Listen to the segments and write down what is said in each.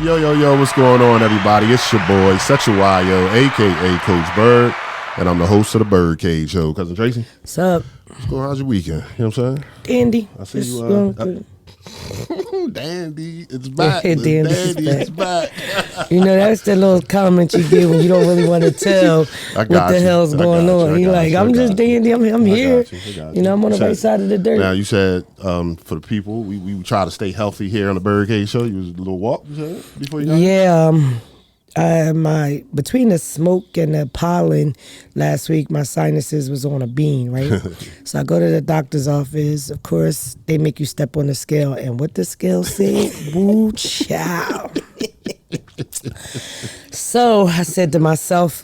Yo, what's going on, everybody? It's your boy, Sexual YO, a.k.a. Coach Bird, and I'm the host of the BYRDCAGE Show. Cousin Tracy? What's up? What's going on? How's your weekend? You know what I'm saying? Dandy. I see you. Dandy, it's back. Dandy It's back. You know, that's the little comment you give when you don't really want to tell what the hell's going on. You're like, I'm just dandy. I'm here. You know, I'm on the right side of the dirt. Now, you said for the people, we try to stay healthy here on the BYRDCAGE Show. You was a little walk, you said, before you got here? Yeah. Between the smoke and the pollen last week, my sinuses was on a bean, right? So I go to the doctor's office. Of course, they make you step on the scale. And what the scale said, woo chow. So I said to myself,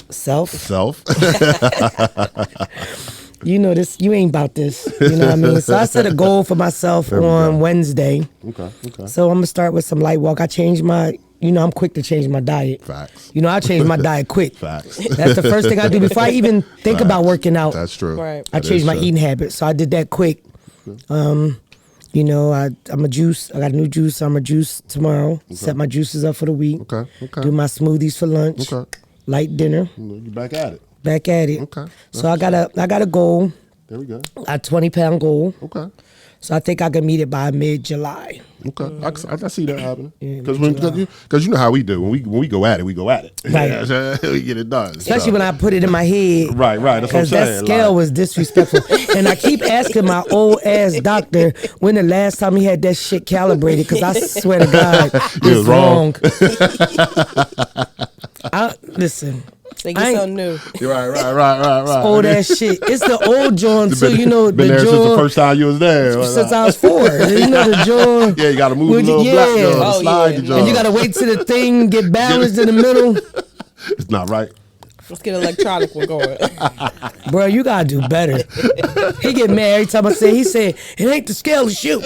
you know this, you ain't about this. You know what I mean? So I set a goal for myself on Wednesday. Okay. So I'm going to start with some light walk. I changed my... You know, I'm quick to change my diet. Facts. You know, I change my diet quick. Facts. That's the first thing I do before I even think about working out. That's true. Right. I changed my eating habits, so I did that quick. You know, I'm a juice. I got a new juice. I'm a juice tomorrow. Okay. Set my juices up for the week. Okay. Do my smoothies for lunch. Okay. Light dinner. You back at it. Okay. So I got a goal. There we go. A 20-pound goal. Okay. So I think I can meet it by mid-July. Okay, I see that happening. Because you know how we do. When we go at it, we go at it. Right. We get it done. Especially when I put it in my head. Right. That's what I'm saying. That scale was disrespectful. And I keep asking my old ass doctor when the last time he had that shit calibrated, because I swear to God, it's wrong. Listen. They get something new. Right. Old ass shit. It's the old joint too. You know, been the there joint. since the first time you was there. Since I was 4. You know the joint. Yeah, you got to move the little black joint, slide the joint. And you got to wait till the thing get balanced in the middle. It's not right. Let's get an electronic one going. Bro, you gotta do better. He get mad every time I say. He said, "It ain't the scale, it's you."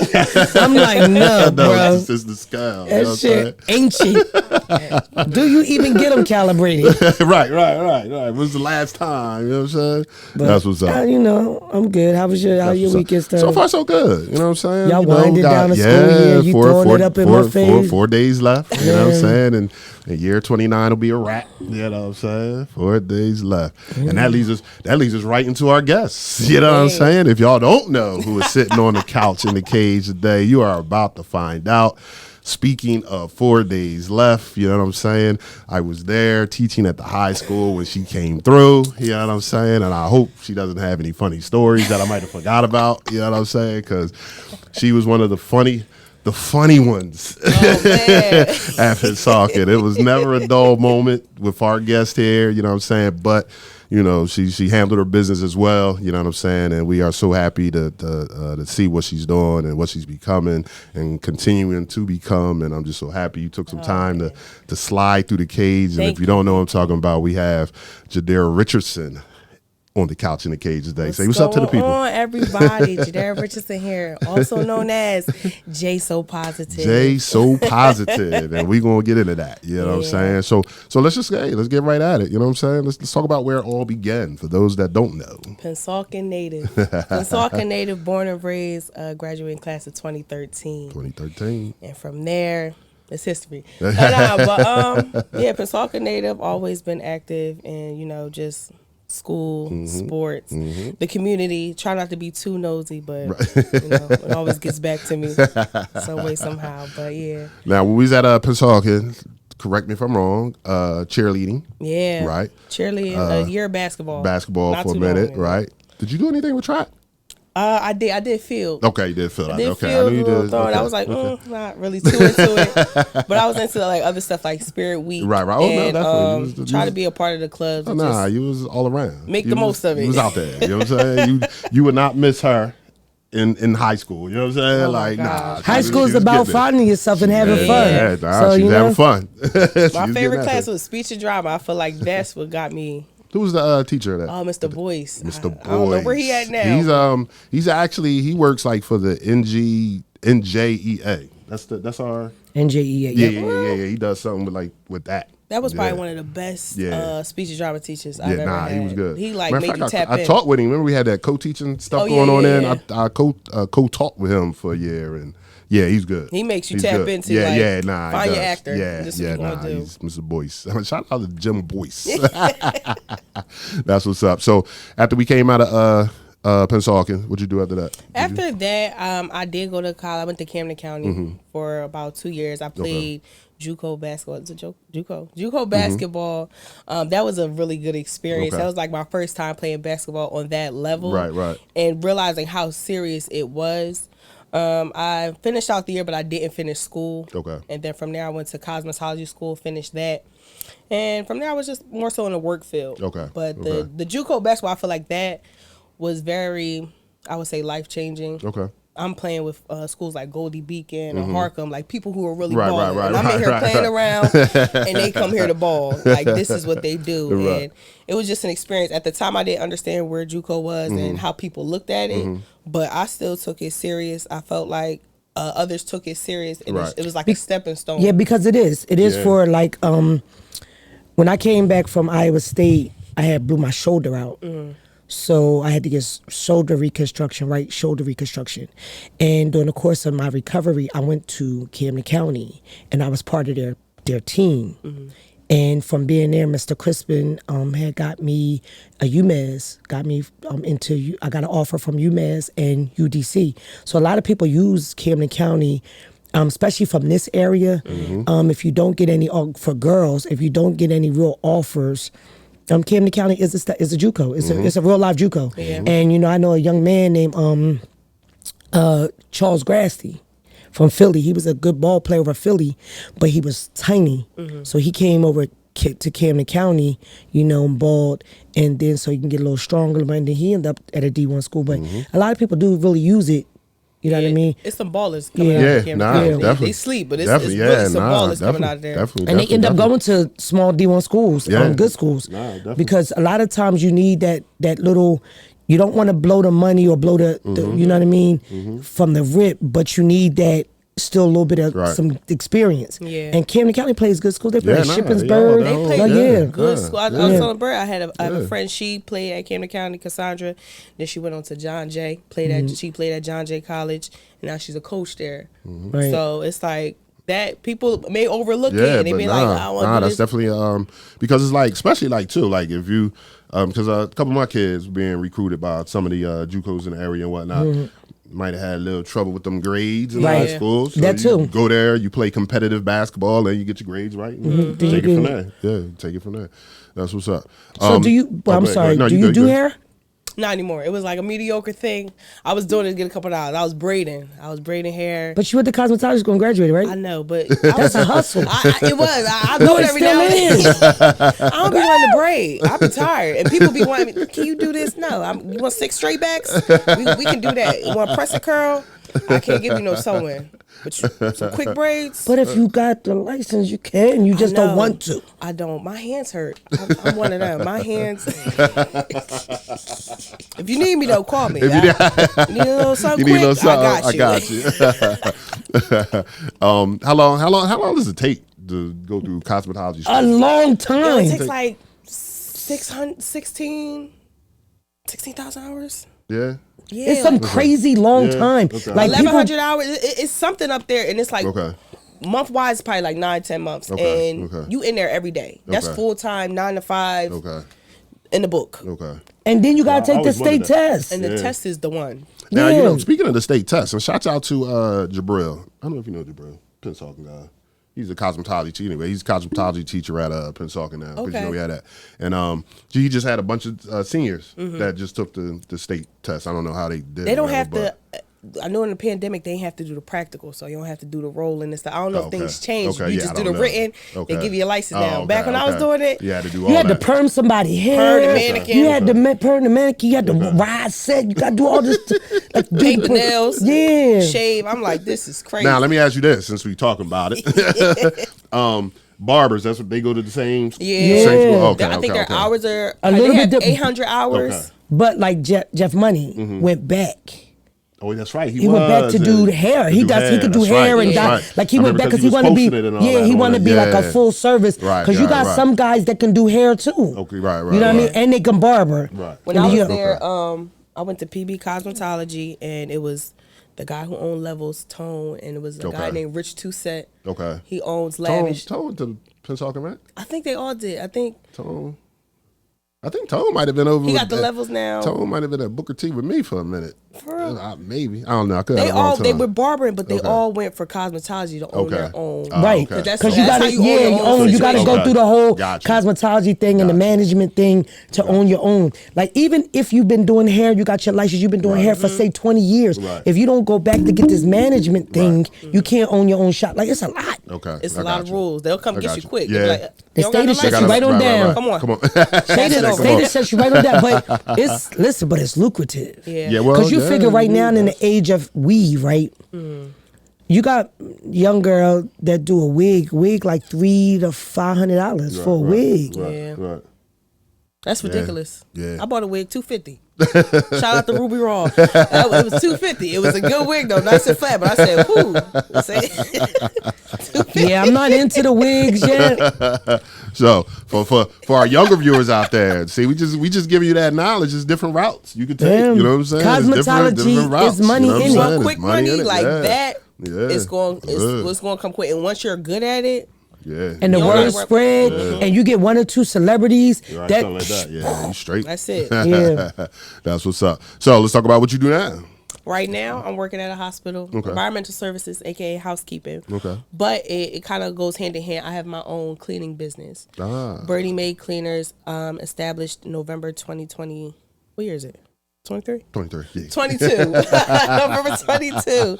I'm like, no, bro. It's the scale. That shit ancient. Do you even get them calibrated? Right. When's the last time? You know what I'm saying? But, that's what's up. You know, I'm good. How your weekend started? So far, so good. You know what I'm saying? Y'all winding down the school year. You throwing it up in my face. 4 days left. You know what I'm saying? And year 29 will be a wrap. You know what I'm saying? 4 days left. And that leads us right into our guests. You know what I'm saying? If y'all don't know who is sitting on the couch in the cage today, you are about to find out. Speaking of 4 days left, you know what I'm saying? I was there teaching at the high school when she came through, you know what I'm saying? And I hope she doesn't have any funny stories that I might have forgot about, you know what I'm saying? Because she was one of the funny ones after talking. It was never a dull moment with our guest here, you know what I'm saying? But, you know, she handled her business as well, you know what I'm saying? And we are so happy to see what she's doing and what she's becoming and continuing to become. And I'm just so happy you took some time to slide through the cage. And if you don't know what I'm talking about, we have JADARRAH Richardson on the couch in the cage today. Say what's up to the people. What's going on, everybody? JADARRAH Richardson here, also known as J So Positive. J So Positive, and we're gonna get into that. You know what I'm saying? So let's get right at it. You know what I'm saying? Let's talk about where it all began for those that don't know. Pensauken native, born and raised, graduating class of 2013. 2013. And from there, it's history. Pensauken native, always been active, and just school, sports, the community. Try not to be too nosy, but it always gets back to me some way, somehow. But yeah. Now, when we was at Pensauken, correct me if I'm wrong, cheerleading. Yeah. Right. Cheerleading, a year of basketball. Basketball not for a minute, right? Did you do anything with track? I did field. Okay, you did field. I did okay, field. I knew you did. Okay. I was like, not really too into it, but I was into like other stuff like Spirit Week. Right. Oh and, no, definitely. Try to be a part of the clubs. Oh, you was all around. Make the most of it. You was out there. You know what I'm saying? You would not miss her in high school. You know what I'm saying? High school is about finding yourself and having fun. So she's having fun. My favorite class was speech and drama. I feel like that's what got me. Who was the teacher of that? Oh, Mr. Boyce. Mr. Boyce. I don't know where he at now. He's actually he works like for the NJEA. That's our NJEA. Yeah. He does something with that. That was probably one of the best speech and drama teachers I've ever had. He was good. He like Matter made of you fact, tap in. I talked with him. Remember we had that co-teaching stuff going on there? And I co-taught with him for a year. And yeah, he's good. He makes you tap into find your actor. He's Mr. Boyce. Shout out to Jim Boyce. That's what's up. So after we came out of Pennsauken, what'd you do after that? After that, I did go to college. I went to Camden County for about 2 years. I played JUCO basketball. It's a joke. JUCO basketball. That was a really good experience. That was like my first time playing basketball on that level. Right. And realizing how serious it was. I finished out the year, but I didn't finish school. Okay. And then from there, I went to cosmetology school, finished that. And from there, I was just more so in the work field. Okay. But the JUCO basketball, I feel like that was very, I would say, life-changing. Okay. I'm playing with schools like Goldie Beacon or Markham, like people who are really balling. And I'm in here playing around, and they come here to ball. Like, this is what they do. And it was just an experience. At the time, I didn't understand where JUCO was and how people looked at it, but I still took it serious. I felt like others took it serious, and it was like a stepping stone. Yeah, because it is. It is for, like, when I came back from Iowa State, I had blew my shoulder out. So I had to get shoulder reconstruction, right shoulder reconstruction. And during the course of my recovery, I went to Camden County, and I was part of their team. And from being there, Mr. Crispin had got me a UMass, got me I got an offer from UMass and UDC. So a lot of people use Camden County, especially from this area. If you don't get any, for girls, if you don't get any real offers, Camden County is a JUCO. It's a real live JUCO. And I know a young man named Charles Grasty from Philly. He was a good ball player over Philly, but he was tiny. So he came over to Camden County, and balled, and then so he can get a little stronger. And then he ended up at a D1 school. But a lot of people do really use it. You know what I mean? It's some ballers coming out of Camden County. Definitely. They sleep, but it's really some ballers coming out of there. And they end up going to small D1 schools, good schools. Because a lot of times you need that little, you don't want to blow the money or blow the you know what I mean, from the rip, but you need that still a little bit of some experience. And Camden County plays good schools. They play at Shippensburg. They play good school. I was telling Bert, I have a friend, she played at Camden County, Cassandra. Then she went on to John Jay, she played at John Jay College, and now she's a coach there. So it's like that people may overlook it, and they be like, I want to do that's this. definitely because it's like, especially like too, like if you because a couple of my kids being recruited by some of the JUCOs in the area and whatnot. Might have had a little trouble with them grades in high school. So that too. You go there, you play competitive basketball, and you get your grades right. And take it from there. Yeah, take it from there. That's what's up. So do you? I'm sorry. Do you do hair? Not anymore. It was like a mediocre thing. I was doing it to get a couple of dollars. I was braiding hair. But you went to cosmetology school and graduated, right? I know, but that's a hustle. It was. I do it every now and then. I don't be wanting to braid. I be tired, and people be wanting me. Can you do this? No. You want 6 straight backs? We can do that. You want press a curl? I can't give you no sewing. But some quick braids. But if you got the license, you can. You just don't want to. I don't. My hands hurt. I'm one of them. My hands. If you need me, though, call me. You need a little something quick? I got you. How long does it take to go through cosmetology school? A long time. It takes like 16,000 hours. Yeah. Yeah, it's some crazy long time. Like 1,100 hours. It's something up there, and it's like month wise, probably like 9-10 months, and you in there every day. That's full time, 9 to 5. In the book. And then you gotta take the state test, and the test is the one. Now speaking of the state test, and shout out to Jabril. I don't know if you know Jabril, Pennsauken guy. He's a cosmetology teacher. Anyway, he's a cosmetology teacher at Pennsauken now. Because we had that. And he just had a bunch of seniors that just took the state test. I don't know how they did it. They don't have to. I know in the pandemic they have to do the practical, so you don't have to do the rolling and stuff. I don't know if things changed. You just do the written. They give you a license now. Back when I was doing it, you had to do all you had to perm somebody's hair. Perm the mannequin. You had to perm the mannequin. You had to ride set. You got to do all this. Like, paint the nails. Yeah. Shave. I'm like, this is crazy. Now let me ask you this, since we talking about it. Barbers, that's what they go to the same. Yeah. Same school? I think their hours are a little bit 800 hours. But like Jeff Money went back. Oh, that's right. He went back to do hair. He could do hair and dye. Like he went back because he wanted to be. Yeah, he wanted to be like a full service. Right. Because you got some guys that can do hair too. Okay, right. You know what I mean? And they can barber. Right. When I was there, I went to PB Cosmetology, and it was the guy who owned Levels, Tone, and it was a guy named Rich Toussaint. Okay. He owns Lavish. Tone to Pensacola, right? I think they all did. I think Tone might have been over. He got the Levels now. Tone might have been at Booker T with me for a minute. For real? Maybe. I don't know. I could they were barbering, but they all went for cosmetology to own their own. Right. Because you got to you got to go through the whole cosmetology thing and the management thing to own your own. Like even if you've been doing hair, you got your license, you've been doing hair for say 20 years. Right. If you don't go back to get this management thing, you can't own your own shop. Like it's a lot. Okay. It's a lot of rules. They'll come get you quick. Yeah. The state of shit you right on down. Come on. State of shit you right on down. But it's lucrative. Yeah. Because you figure right now in the age of weave, right? You got young girl that do a wig like $300 to $500 for a wig. Right. That's ridiculous. Yeah. I bought a wig $250. Shout out to Ruby Raw. It was $250. It was a good wig though, nice and flat. But I said, "Whoo!" Yeah, I'm not into the wigs yet. So for our younger viewers out there, see, we just giving you that knowledge. It's different routes you can take. You know what I'm saying? Cosmetology different routes, is money in it. Quick money like that. It's going to come quick. And once you're good at it. Yeah. And the word spread, and you get 1 or 2 celebrities. Right, something like that. Yeah, you straight. That's it. Yeah. That's what's up. So let's talk about what you do now. Right now, I'm working at a hospital, environmental services, aka housekeeping. Okay. But it kind of goes hand in hand. I have my own cleaning business. Birdie Made Cleaners, established November 2020. What year is it? 23? 23. Yeah. 22. November 22.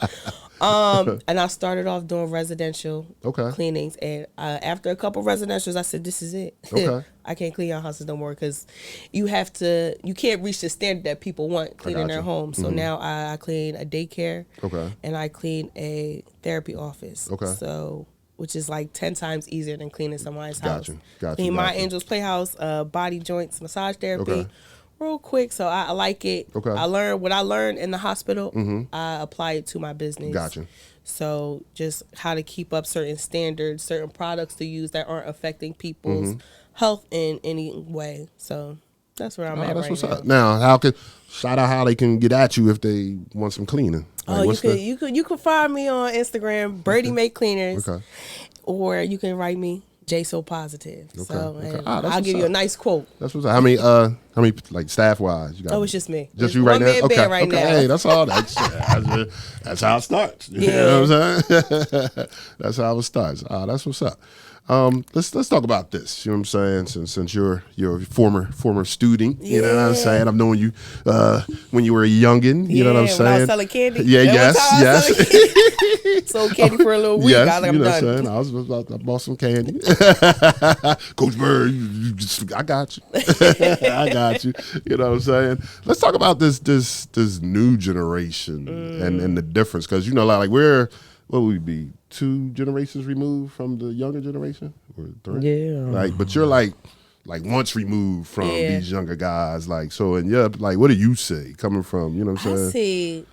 And I started off doing residential cleanings, and after a couple residentials, I said, "This is it. I can't clean your houses no more because you can't reach the standard that people want cleaning their homes." So now I clean a daycare, and I clean a therapy office. So which is like 10 times easier than cleaning somebody's house. Clean my Angel's Playhouse, body joints, massage therapy. Real quick, so I like it. I learned what I learned in the hospital. I apply it to my business. So just how to keep up certain standards, certain products to use that aren't affecting people's health in any way. So that's where I'm at right now. Now, shout out how they can get at you if they want some cleaning. Like, you could find me on Instagram, Birdie Make Cleaners, or you can write me. J So Positive. So I'll give you a nice quote. That's what's up. How many like staff wise? Oh, it's just me. Just you right now? Okay. Right now. Hey, that's all. That's how it starts. You know what I'm saying? That's how it starts. That's what's up. Let's talk about this. You know what I'm saying? Since you're a former student, you know what I'm saying? I've known you when you were a youngin'. You know what I'm saying? When I was selling candy. Yeah, yes. Sold candy for a little week. Yes, I'm done. I bought some candy. Coach Bird, I got you. I got you. You know what I'm saying? Let's talk about this new generation and the difference, because like we're. What would we be? 2 generations removed from the younger generation, or 3? Yeah. Like, but you're like once removed from these younger guys. Like, so, and like, what do you say coming from? You know what I'm saying?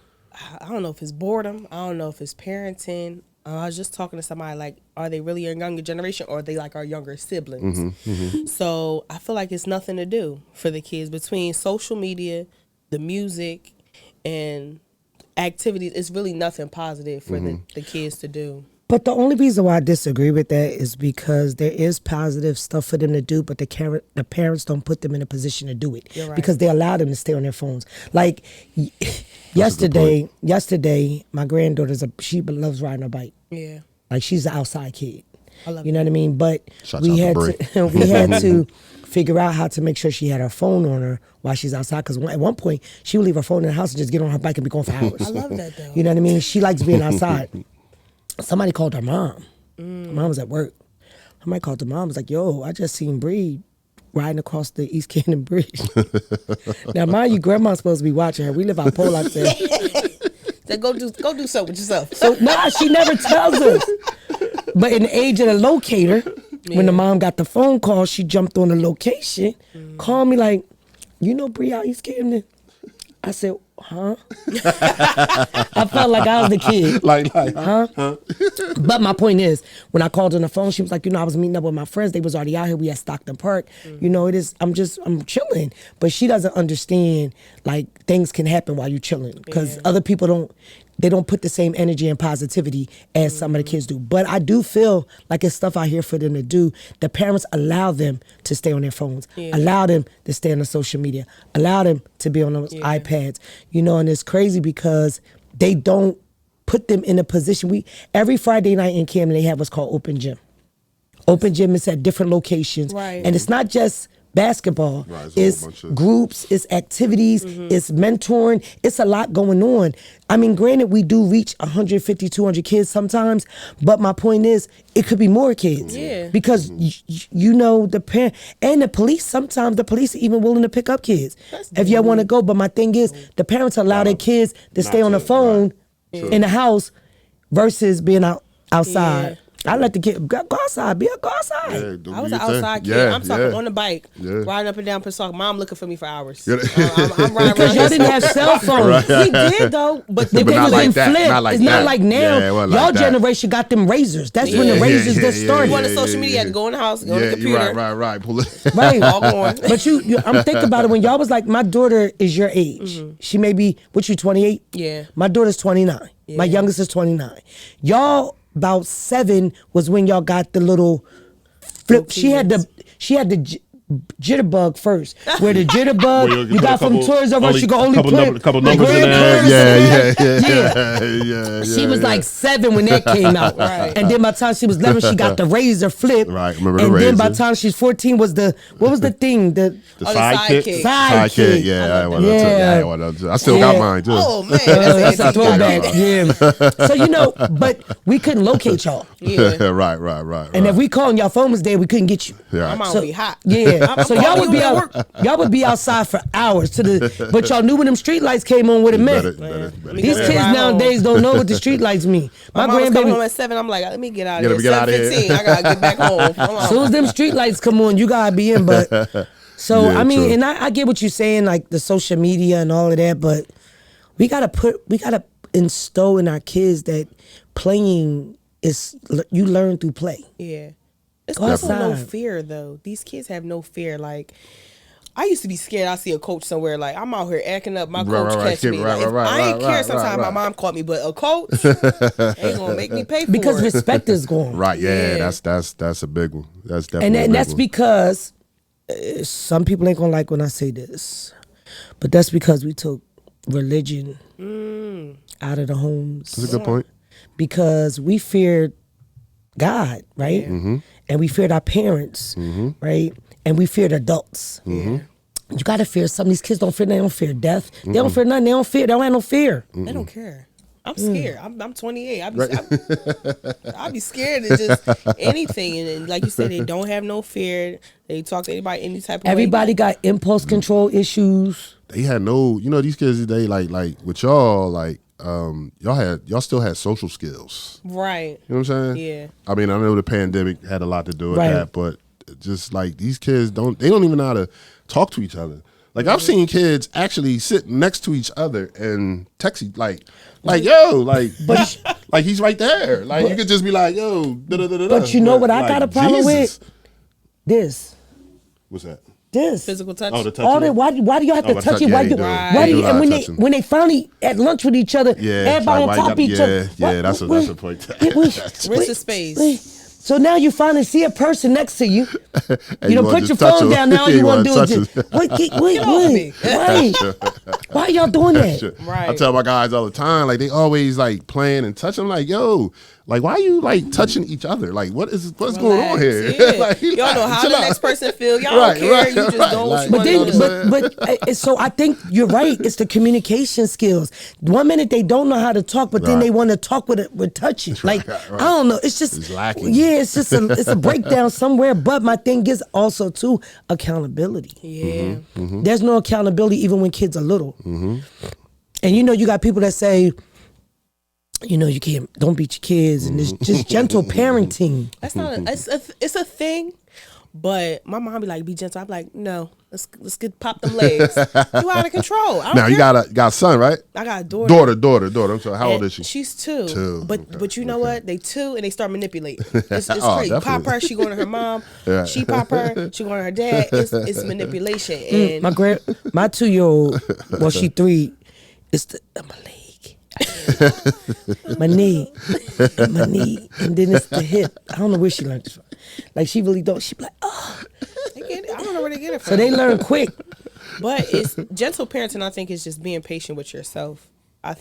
I don't know if it's boredom. I don't know if it's parenting. I was just talking to somebody like, are they really a younger generation, or are they like our younger siblings? So I feel like it's nothing to do for the kids between social media, the music, and activities. It's really nothing positive for the kids to do. But the only reason why I disagree with that is because there is positive stuff for them to do, but the parents don't put them in a position to do it. Right. Because they allow them to stay on their phones. Like yesterday, my granddaughter she loves riding a bike. Yeah, like she's an outside kid. I love you know what I mean? But we had to figure out how to make sure she had her phone on her while she's outside. Because at one point, she would leave her phone in the house and just get on her bike and be going for hours. I love that, though. You know what I mean? She likes being outside. Somebody called her mom. Her mom was at work. Somebody called her mom. Was like, "Yo, I just seen Bree riding across the East Cannon Bridge." Now, mind you, grandma's supposed to be watching her. We live out Pole out there. So go do something with yourself. So she never tells us. But in the age of the locator, when the mom got the phone call, she jumped on the location, called me like, "You know Bree out East Camden?" I said, huh? I felt like I was the kid. Huh? But my point is, when I called on the phone, she was like, I was meeting up with my friends. They was already out here. We at Stockton Park. I'm chilling. But she doesn't understand, like, things can happen while you're chilling. Because other people don't put the same energy and positivity as some of the kids do. But I do feel like it's stuff out here for them to do. The parents allow them to stay on their phones, allow them to stay on the social media, allow them to be on those iPads. And it's crazy because they don't put them in a position. Every Friday night in Camden, they have what's called open gym. Open gym is at different locations. Right. And it's not just basketball. Right, it's groups, it's activities, it's mentoring. It's a lot going on. I mean, granted, we do reach 150, 200 kids sometimes, but my point is, it could be more kids. Yeah. Because, the parent and the police, sometimes the police are even willing to pick up kids if y'all want to go. But my thing is, the parents allow their kids to stay on the phone in the house versus being outside. Yeah. I let the kid go outside, go outside. Yeah, I was an outside kid. I'm talking on the bike, riding up and down Passaic. Mom looking for me for hours. I'm riding Because y'all didn't have cell phones. We did though, but They not was like in that. flip. Not like it's not that. like now. Yeah, it wasn't y'all like that. generation got them razors. That's when the razors just started. You on the social media, had to go in the house, go on the computer. Right. Pull it. Right. All going. But I'm thinking about it when y'all was like, my daughter is your age. She may be, what, you 28? Yeah. My daughter's 29. My youngest is 29. Y'all, about 7 was when y'all got the little flip. She had the jitterbug first. Where the jitterbug you got from Toys R Us, you can only put couple numbers in there. Yeah. She was like 7 when that came out. Right. And then by the time she was 11, she got the razor flip. Right, remember the and then by razor. the time she's 14 was what was the thing? The sidekick. Sidekick. Yeah, Yeah. I still got mine too. Oh man, That's a throwback. Yeah. So but we couldn't locate y'all. Yeah. Right. And if we called y'all phone was dead, we couldn't get you. Yeah. My mom would be hot. Yeah. So y'all would be calling y'all would be outside for hours but y'all knew when them street lights came on what it meant. Better. These kids nowadays don't know what the street lights mean. My mom was coming home at 7. I'm like, let me get out of here. 7:15. I gotta get back home. As soon as them street lights come on, you gotta be in. But so Yeah, I mean, true. and I get what you're saying, like the social media and all of that, but we gotta instill in our kids that playing is you learn through play. Yeah. It's Go also no outside. fear though. These kids have no fear. Like, I used to be scared. I see a coach somewhere. Like, I'm out here acting up. My coach catch me. Like, I ain't care. Sometimes my mom caught me, but a coach ain't gonna make me pay for Because it. respect is gone. Right, yeah. Yeah. That's a big one. That's definitely And that's because some people ain't gonna like when I say this, but that's because we took religion out of the homes. That's a good point. Because we feared God, right? And we feared our parents, right? And we feared adults. You gotta fear something. These kids don't fear. They don't fear death. They don't fear nothing. They don't have no fear. They don't care. I'm scared. I'm 28. I'd be scared of just anything. And like you said, they don't have no fear. They talk to anybody any type of Everybody way. got impulse control issues. They had no, these kids today, like with y'all, like y'all still had social skills. Right. You know what I'm saying? Yeah. I mean, I know the pandemic had a lot to do with Right. that, but just like these kids don't even know how to talk to each other. Like I've seen kids actually sit next to each other and text like yo, like he's right there. Like you could just be like, yo, da-da-da-da-da. But you know what I got a problem Jesus. with? This. What's that? This. Physical touch. Oh, the touch. All that, why do y'all have to Oh, touch yeah, it? Why you do, do. why do You you, do a and lot when of they touching. when they finally at lunch with each other, Yeah, everybody on like, top why of each you- other. yeah, that's a point. Where's the space? So now you finally see a person next to you. And You don't wanna put your just touch phone them. down. Now Yeah, you want to do wanna is touch just them. wait. Why y'all doing that? Right. I tell my guys all the time, like they always like playing and touching. I'm like, yo, like why you like touching each other? Like what's going on here? Yeah. Like, Y'all know how chill the out. next person feel. Y'all Right, don't care. right, You just right. doing what you But want But to then, do. but so I think you're right. It's the communication skills. One minute they don't know how to talk, but then Right. they want to talk with touching. Like right. I don't know. It's just It's lacking. Yeah, it's just it's a breakdown somewhere. But my thing is also too accountability. Yeah. There's no accountability even when kids are little. And you got people that say, you don't beat your kids, and it's just gentle parenting. That's not. It's a thing, But my mom be like, be gentle. I'm like, no, let's get pop them legs. You out of control. I don't Now you care. got a son, right? I got a daughter. Daughter. I'm sorry. How old And is she? She's 2. 2. But you know what? They 2 and they start manipulating. It's crazy. definitely. Pop her, she going to her mom. Yeah. She pop her, she going to her dad. It's manipulation. And My 2-year-old, well, she 3. It's my leg, my knee, and then it's the hip. I don't know where she learned this from. Like she really don't. She be like, oh. they get it. I don't know where they get it from. So they learn quick. But it's gentle parenting. I think is just being patient with yourself. I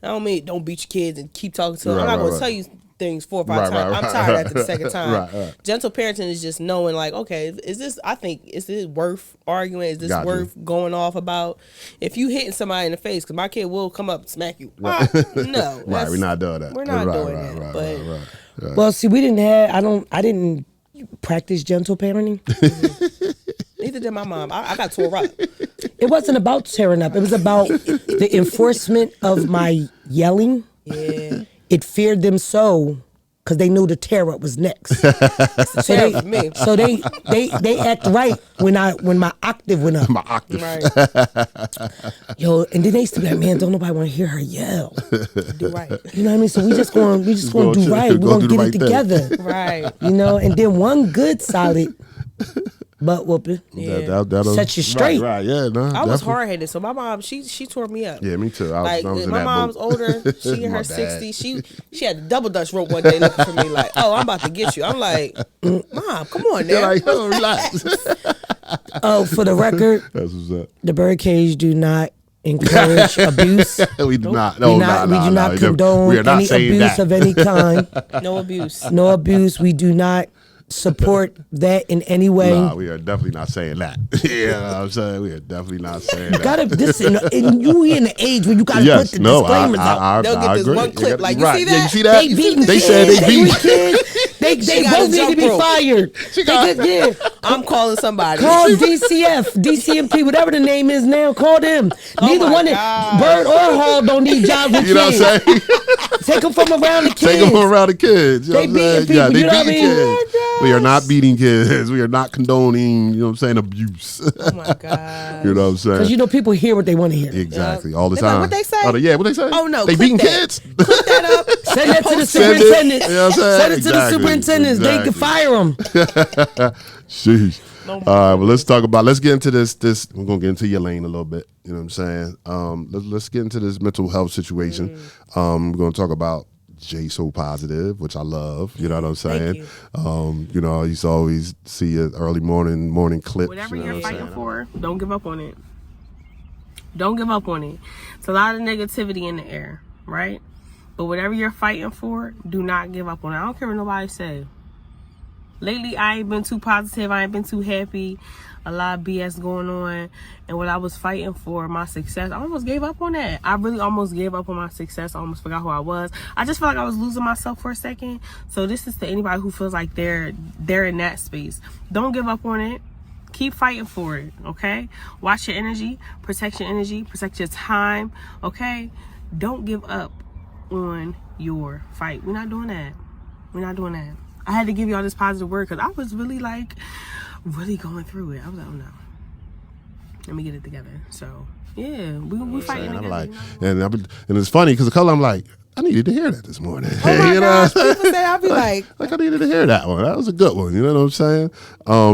don't mean don't beat your kids and keep talking to them. I'm not going to tell you things 4 or 5 times. I'm tired after the second time. Right. Gentle parenting is just knowing like, okay, is this worth arguing? Is this worth going off about? If you hitting somebody in the face, because my kid will come up and smack you. No. Right, we're not doing that. We're not doing that. But Well, see, I didn't practice gentle parenting. neither did my mom. I got tore up. It wasn't about tearing up. It was about the enforcement of my yelling. Yeah. It feared them so because they knew the tear up was next. So they act right when my octave went up. My octave. Right. Yo, and then they used to be like, man, don't nobody want to hear her yell. Do right. You know what I mean? So we just gonna do right. We're gonna get it together. Right. You know, and then one good solid butt whooping. Yeah. That'll set you straight. Right. Yeah. No. I was definitely. hard headed, so my mom she tore me up. Yeah, me too. Like I was in my that mom's boat. older, she in My her bad. 60s. She had the double dutch rope one day looking for me like, oh, I'm about to get you. I'm like, Mom, come on now. You're like, oh, relax. Oh, for the record, That's what's up. the birdcage do not encourage abuse. We do not. We No, do not condone we are not any saying abuse that. of any kind. No abuse. No abuse. We do not support that in any way. Nah, we are definitely not saying that. You know what I'm saying? We are definitely not saying that. Gotta you in the age where you gotta put the disclaimers out. They'll get this agree. one clip, like, you Right. see Yeah, that? you see that? They beating They kids, said they angry beat. kids. They got both a need to jump be rope. fired. Yeah. I'm calling somebody. Call DCF, DCMP, whatever the name is now. Call them. Neither my one, God. Bird or Hall, don't need jobs with You know kids. what I'm saying? Take them from around the kids. Take them around the kids. You know They what I'm saying? beating Yeah, people, they you know what I beating mean? kids. Oh my We are not gosh. beating kids. We are not condoning, you know what I'm saying, abuse. Oh my God. You know what I'm saying? Because people hear what they want to hear. Exactly. All the They like, time. what they say? Oh, yeah, what they say? Oh, no, They click beating that. kids? Click that up. Send that to the Send it. superintendent. You know what I'm saying? Send it to the Exactly. superintendents. They can Exactly. fire them. Sheesh. No All right, well, let's get into this. We're gonna get into your lane a little bit. You know what I'm saying? Let's get into this mental health situation. We're gonna talk about J So Positive, which I love. You know what I'm saying? Thank You know, I used to always see an early morning clips. Whatever you know you're what I'm fighting saying? for, don't give up on it. Don't give up on it. It's a lot of negativity in the air, right? But whatever you're fighting for, do not give up on it. I don't care what nobody say. Lately, I ain't been too positive. I ain't been too happy. A lot of BS going on. And what I was fighting for, my success, I almost gave up on that. I really almost gave up on my success. I almost forgot who I was. I just felt like I was losing myself for a second. So this is to anybody who feels like they're in that space. Don't give up on it. Keep fighting for it, okay? Watch your energy. Protect your energy. Protect your time, okay? Don't give up on your fight. We're not doing that. We're not doing that. I had to give y'all this positive word because I was really going through it. I was like, oh no, let me get it together. So yeah, we fighting And together. I'm like, and it's funny because I'm like, I needed to hear that this morning. Oh my You know gosh, what I'm saying? people say, I'll be like I needed to hear that one. That was a good one. You know what I'm saying?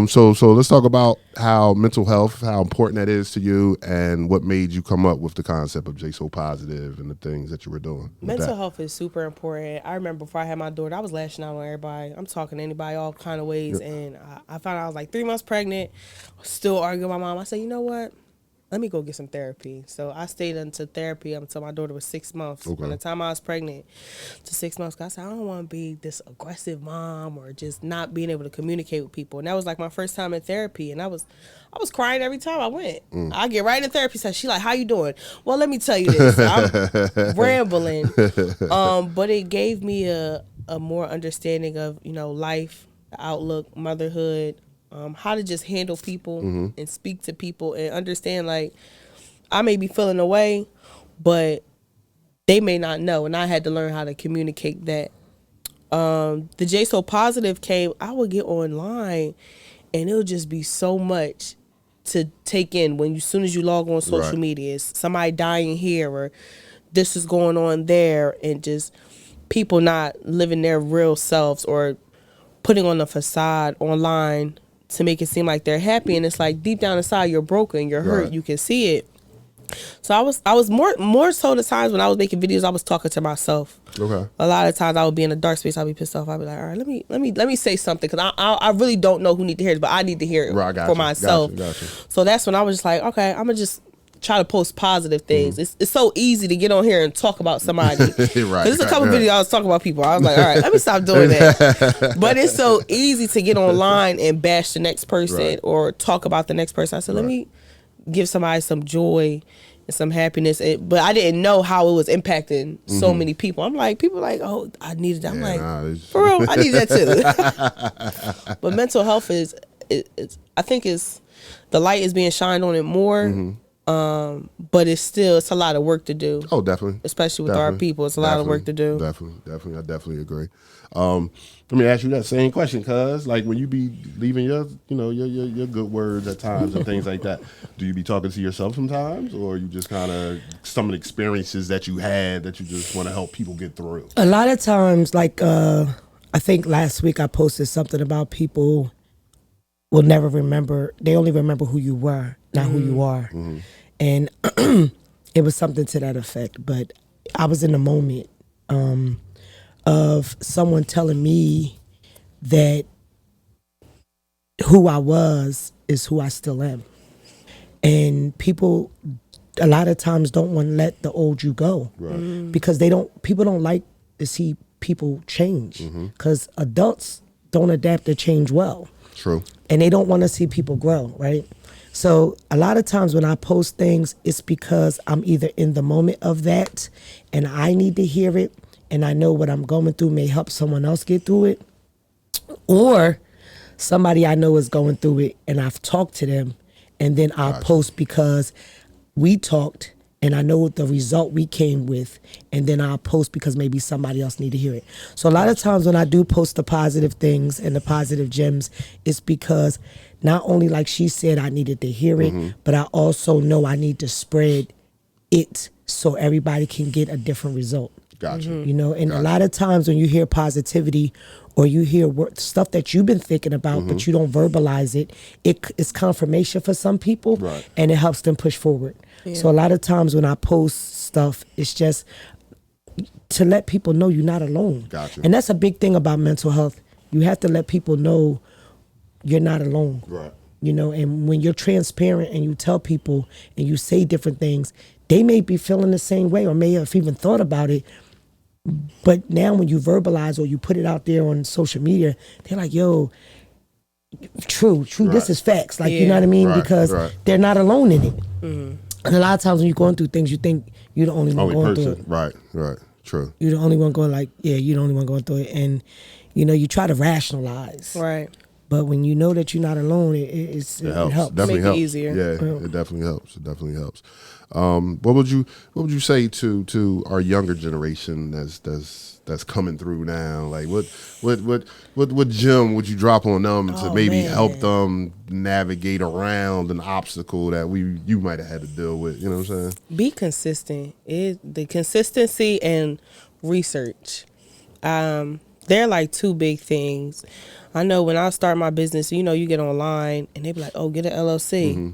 So let's talk about how mental health, how important that is to you, and what made you come up with the concept of J So Positive and the things that you were doing. with mental that. health is super important. I remember before I had my daughter, I was lashing out on everybody. I'm talking to anybody all kind of ways, and I found out I was like 3 months pregnant, still arguing with my mom. I said, you know what? Let me go get some therapy. So I stayed into therapy until my daughter was 6 months. Okay. From the time I was pregnant to 6 months, 'cause I said, I don't want to be this aggressive mom or just not being able to communicate with people. And that was like my first time in therapy. And I was crying every time I went. I get right in therapy. So she like, how you doing? Well, let me tell you this. I'm rambling. But it gave me a more understanding of, life, the outlook, motherhood, how to just handle people and speak to people and understand, like, I may be feeling away, but they may not know. And I had to learn how to communicate that. The J So Positive came, I would get online and it'll just be so much to take in when as soon as you log on social media. It's somebody dying here or this is going on there, and just people not living their real selves or putting on a facade online to make it seem like they're happy, and it's like deep down inside you're broken, you're hurt, you can see it. So I was more so the times when I was making videos, I was talking to myself. Okay. A lot of times I would be in a dark space, I'd be pissed off. I'd be like, all right, let me say something, because I really don't know who need to hear it, but I need to hear it for myself. Gotcha. So that's when I was just like, okay, I'm gonna just try to post positive things. It's so easy to get on here and talk about somebody. There's a couple videos I was talking about people. I was like, all right, let me stop doing that. But it's so easy to get online and bash the next person or talk about the next person. I said, let me give somebody some joy and some happiness. But I didn't know how it was impacting so many people. I'm like, people like, oh, I needed that. I'm like, for real, I need that too. But mental health is I think the light is being shined on it more. But it's a lot of work to do. Oh, definitely. Especially with our people, it's a lot of work to do. Definitely. I definitely agree. Let me ask you that same question, cuz like when you be leaving your good words at times and things like that, do you be talking to yourself sometimes, or you just kind of some of the experiences that you had that you just want to help people get through? A lot of times, like I think last week I posted something about people will never remember. They only remember who you were, not who you are. And it was something to that effect. But I was in a moment of someone telling me that who I was is who I still am. And people a lot of times don't want to let the old you go. Because people don't like to see people change. Because adults don't adapt to change well. True. And they don't want to see people grow, right? So a lot of times when I post things, it's because I'm either in the moment of that and I need to hear it, and I know what I'm going through may help someone else get through it, or somebody I know is going through it and I've talked to them, and then I'll post because we talked and I know the result we came with, and then I'll post because maybe somebody else need to hear it. So a lot of times when I do post the positive things and the positive gems, it's because not only, like she said, I needed to hear it, but I also know I need to spread it so everybody can get a different result. Gotcha. You know, and a lot of times when you hear positivity or you hear stuff that you've been thinking about, but you don't verbalize it, it's confirmation for some people, and it helps them push forward. So a lot of times when I post stuff, it's just to let people know you're not alone. Gotcha. And that's a big thing about mental health. You have to let people know you're not alone. Right. You know, and when you're transparent and you tell people and you say different things, they may be feeling the same way or may have even thought about it. But now when you verbalize or you put it out there on social media, they're like, yo, true, this is facts. Like, you know what I mean? Because they're not alone in it. And a lot of times when you're going through things, you think you're the only one going through it. Right, true. You're the only one going you're the only one going through it. And, you know, you try to rationalize. Right. But when you know that you're not alone, it helps. Definitely Make helps. it easier. Yeah, it definitely helps. It definitely helps. What would you say to our younger generation that's coming through now? Like what gem would you drop on them to maybe help them navigate around an obstacle that you might have had to deal with? You know what I'm saying? Be consistent. The consistency and research. They're like two big things. I know when I start my business, you know, you get online and they be like, oh, get an LLC.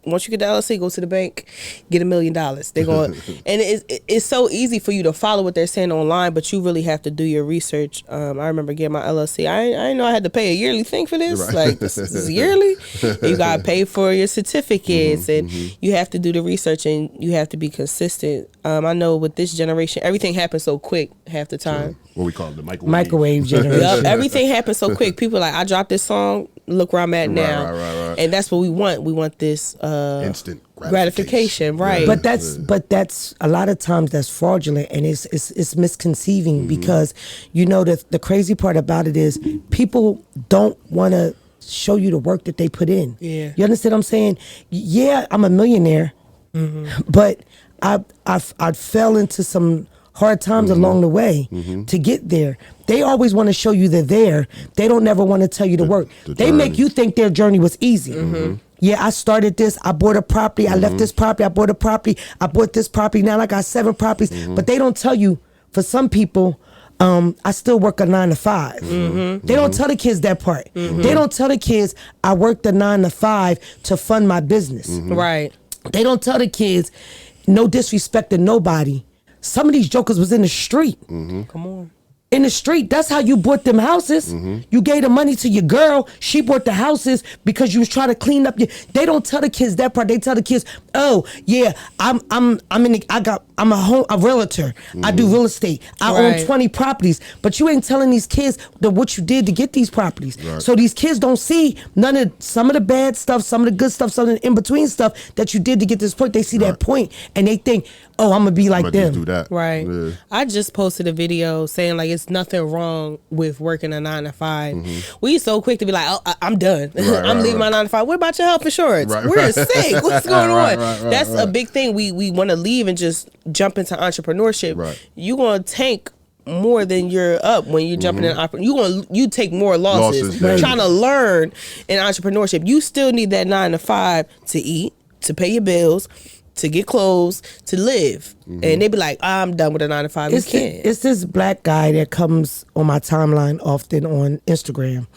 Once you get the LLC, go to the bank, get $1 million. They're going, and it's so easy for you to follow what they're saying online, but you really have to do your research. I remember getting my LLC. I didn't know I had to pay a yearly thing for this. Right. Like, this is yearly. You got to pay for your certificates, and you have to do the research, and you have to be consistent. I know with this generation, everything happens so quick half the time. What we call it, the microwave generation. Yep, everything happens so quick. People are like, I dropped this song, look where I'm at now. Right. And that's what we want. We want this instant gratification, right? Yeah. But that's a lot of times that's fraudulent, and it's misconceiving because, you know, the crazy part about it is people don't want to show you the work that they put in. Yeah. You understand what I'm saying? Yeah, I'm a millionaire, but I fell into some hard times along the way to get there. They always want to show you they're there. They don't never want to tell you the work. They make you think their journey was easy. Yeah, I started this. I bought a property. I left this property. I bought a property. I bought this property. Now I got 7 properties. But they don't tell you, for some people, I still work a 9 to 5. They don't tell the kids that part. They don't tell the kids I worked a 9 to 5 to fund my business. Right. They don't tell the kids, no disrespect to nobody. Some of these jokers was in the street. Come on. In the street, that's how you bought them houses. You gave the money to your girl. She bought the houses because you was trying to clean up your. They don't tell the kids that part. They tell the kids, "Oh yeah, I'm a realtor. I do real estate. I own 20 properties." But you ain't telling these kids what you did to get these properties. So these kids don't see some of the bad stuff, some of the good stuff, some of the in between stuff that you did to get this point. They see that point and they think, "Oh, I'm gonna be like them." Do that. Right. Yeah. I just posted a video saying like it's nothing wrong with working a 9 to 5. We so quick to be like, "Oh, I'm done. I'm leaving my 9 to 5. What about your health insurance? We're sick. What's going on?" That's a big thing. We want to leave and just jump into entrepreneurship. You gonna tank more than you're up when you're jumping in. You take more losses trying to learn in entrepreneurship. You still need that 9 to 5 to eat, to pay your bills, to get clothes, to live. And they be like, "I'm done with a 9 to 5. It's this black guy that comes on my timeline often on Instagram.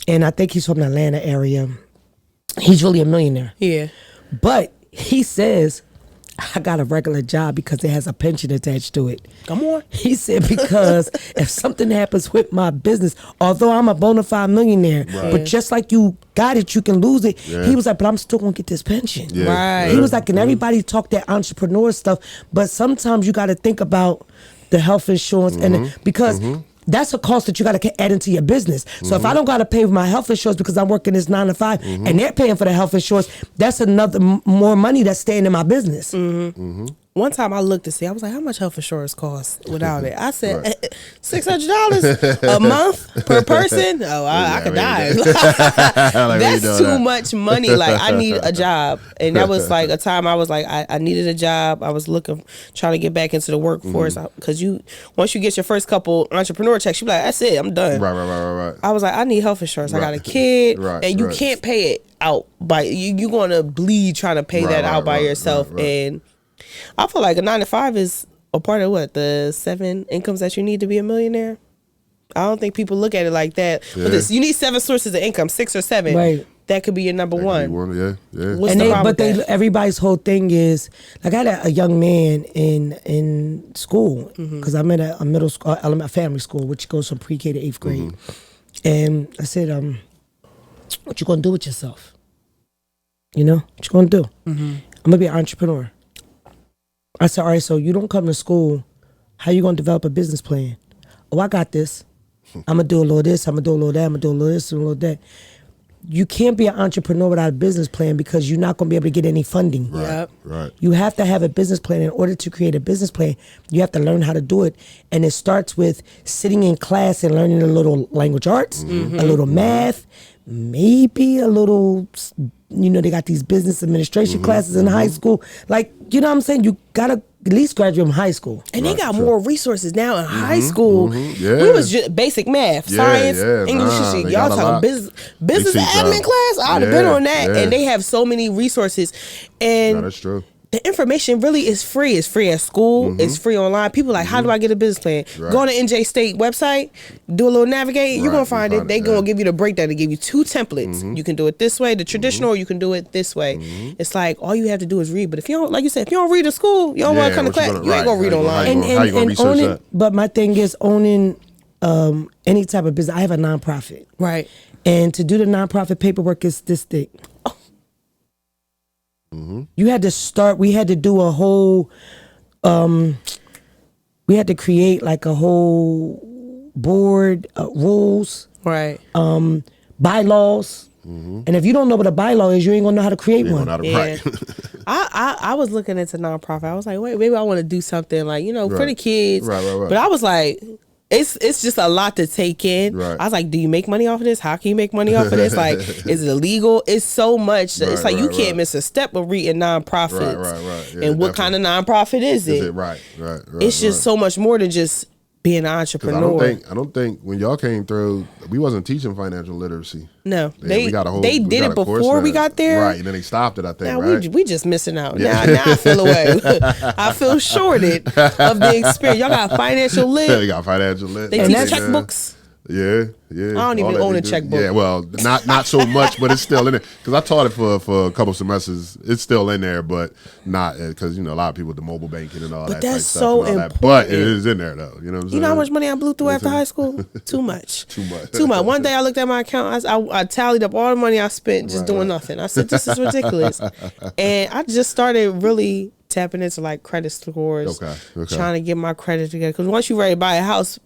And I think he's from the Atlanta area. He's really a millionaire. Yeah. But he says, "I got a regular job because it has a pension attached to it." Come on. He said, because if something happens with my business, although I'm a bona fide millionaire, but just like you got it, you can lose it. He was like, "But I'm still going to get this pension." He was like, and everybody talk that entrepreneur stuff, but sometimes you got to think about the health insurance and because that's a cost that you got to add into your business. So if I don't got to pay for my health insurance because I'm working this 9 to 5 and they're paying for the health insurance, that's another more money that's staying in my business. One time I looked to see, I was like, how much health insurance costs without it? I said, $600 a month per person? Oh, I could die. That's too much money. Like, I need a job. And that was like a time I was like, I needed a job. I was trying to get back into the workforce. Because once you get your first couple entrepreneur checks, you be like, that's it, I'm done. Right. I was like, I need health insurance. I got a kid. And you can't pay it out by, you're going to bleed trying to pay that out by yourself. And I feel like a 9 to 5 is a part of the 7 incomes that you need to be a millionaire. I don't think people look at it like that. But you need 7 sources of income, 6 or 7. Right. That could be your number one. What's and the problem with that? Everybody's whole thing is like I had a young man in school because I'm at a middle school, family school, which goes from pre-K to 8th grade. And I said, "What you gonna do with yourself? You know, what you gonna do?" I'm gonna be an entrepreneur. I said, "All right, so you don't come to school. How you gonna develop a business plan?" "Oh, I got this. I'm gonna do a little this. I'm gonna do a little that. I'm gonna do a little this and a little that." You can't be an entrepreneur without a business plan because you're not gonna be able to get any funding. Right. You have to have a business plan. In order to create a business plan, you have to learn how to do it, and it starts with sitting in class and learning a little language arts, a little math, maybe a little. They got these business administration classes in high school. Like, you know what I'm saying? You gotta at least graduate from high school. And they got more resources now in high school. We was just basic math, science, English, shit. Y'all talking business admin class? I'd have been on that. And they have so many resources. And that's true. The information really is free. It's free at school. It's free online. People like, how do I get a business plan? Go on the NJ State website, do a little navigate. You're going to find it. They're going to give you the breakdown. They give you 2 templates. You can do it this way, the traditional, or you can do it this way. It's like, all you have to do is read. But if you don't, like you said, if you don't read at school, you don't want to come to class, you ain't going to read online. How you going to research that? But my thing is owning any type of business. I have a nonprofit. Right. And to do the nonprofit paperwork is this thick. You had to start. We had to do a whole. We had to create like a whole board rules, right? Bylaws, and if you don't know what a bylaw is, you ain't gonna know how to create one. I was looking into nonprofit. I was like, wait, maybe I want to do something like for the kids. Right. But I was like, it's just a lot to take in. Right. I was like, do you make money off of this? How can you make money off of this? Like, is it illegal? It's so much. It's like you can't miss a step of reading nonprofits. Right. Yeah, and what kind of nonprofit is it? Right. It's just so much more than just being an entrepreneur. I don't think when y'all came through, we wasn't teaching financial literacy. No, they did it before we got there. Right, and then they stopped it, I think, now right? we just missing out. Yeah. Now I feel away. I feel shorted of the experience. Y'all got financial lit. They got financial lit. They teach checkbooks. Yeah. I don't even own a checkbook. Yeah, well, not so much, but it's still in there. Because I taught it for a couple semesters. It's still in there, but not because a lot of people with the mobile banking and all that. But that's type so stuff important. But it is in there though. You know what I'm saying? You know how much money I blew through after high school? Too much. Too much. One day I looked at my account. I tallied up all the money I spent just doing nothing. I said, this is ridiculous. And I just started really tapping into like credit scores. Okay. Trying to get my credit together. Because once you're ready to buy a house,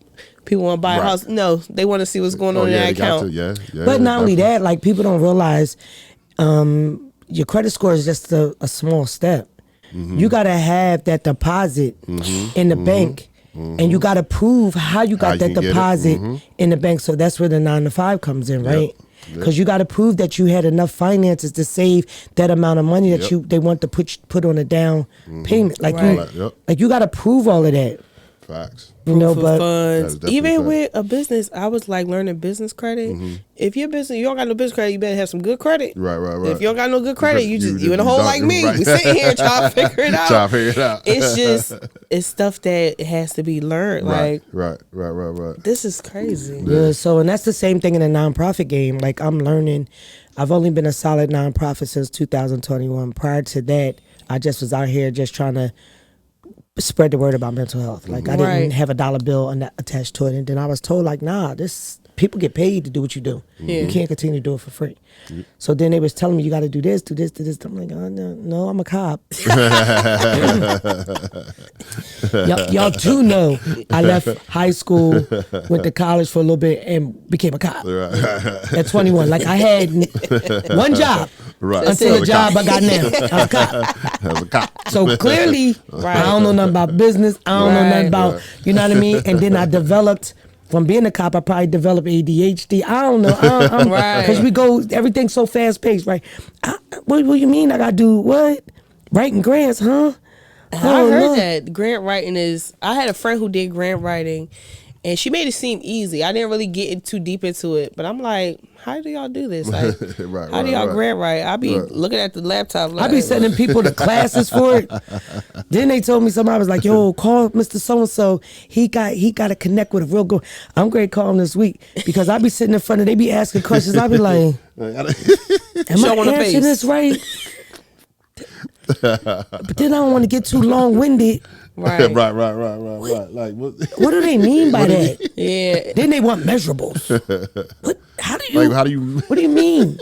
people want to buy a house. No, they want to see what's going on in that account. Yeah, but not only that, like people don't realize your credit score is just a small step. Mm-hmm. You got to have that deposit in the bank. And you got to prove how you got that deposit in the bank. So that's where the 9 to 5 comes in, right? Because you got to prove that you had enough finances to save that amount of money that they want to put on a down payment. Like you got to prove all of that. Facts. But funds. Even with a business, I was like learning business credit. If your business, you don't got no business credit, you better have some good credit. Right. If you don't got no good credit, you in a hole like me. You sitting here trying to figure it out. It's stuff that has to be learned. Right. This is crazy. Yeah. So, and that's the same thing in the nonprofit game. Like I'm learning. I've only been a solid nonprofit since 2021. Prior to that, I just was out here just trying to spread the word about mental health. Like I didn't have a dollar bill attached to it, and then I was told like, nah, this people get paid to do what you do. You can't continue to do it for free. So then they was telling me you got to do this. I'm like, oh, no, I'm a cop. y'all too know I left high school, went to college for a little bit, and became a cop at 21. Like I had one job. Until the job I got now. As a cop. So clearly, I don't know nothing about business. I don't know nothing about, you know what I mean? And then I developed, from being a cop, I probably developed ADHD. I don't know. Because we go, everything's so fast paced, right? What do you mean I got to do what? Writing grants, huh? I heard that grant writing I had a friend who did grant writing, and she made it seem easy. I didn't really get too deep into it, but I'm like, how do y'all do this? Like, how do y'all grant write? I be looking at the laptop. Like, I be sending people to classes for it. Then they told me somebody was like, "Yo, call Mr. So and So. He got to connect with a real good." I'm going to call him this week because I be sitting in front of. They be asking questions. I be like, "Am I answering this right?" But then I don't want to get too long winded. Right. Like what do they mean by that? Yeah. Then they want measurables. What? How do you? What do you mean?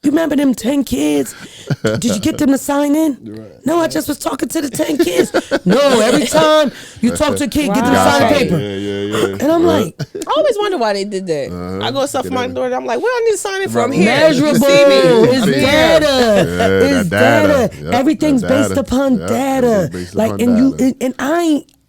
You remember them 10 kids? Did you get them to sign in? No, I just was talking to the 10 kids. No, every time you talk to a kid, get them to sign a paper. Yeah. And I'm like, I always wonder why they did that. I go stuff for my daughter. I'm like, what do I need to sign in for? I'm here. Measurable. It's data. It's data. Everything's based upon data. Like,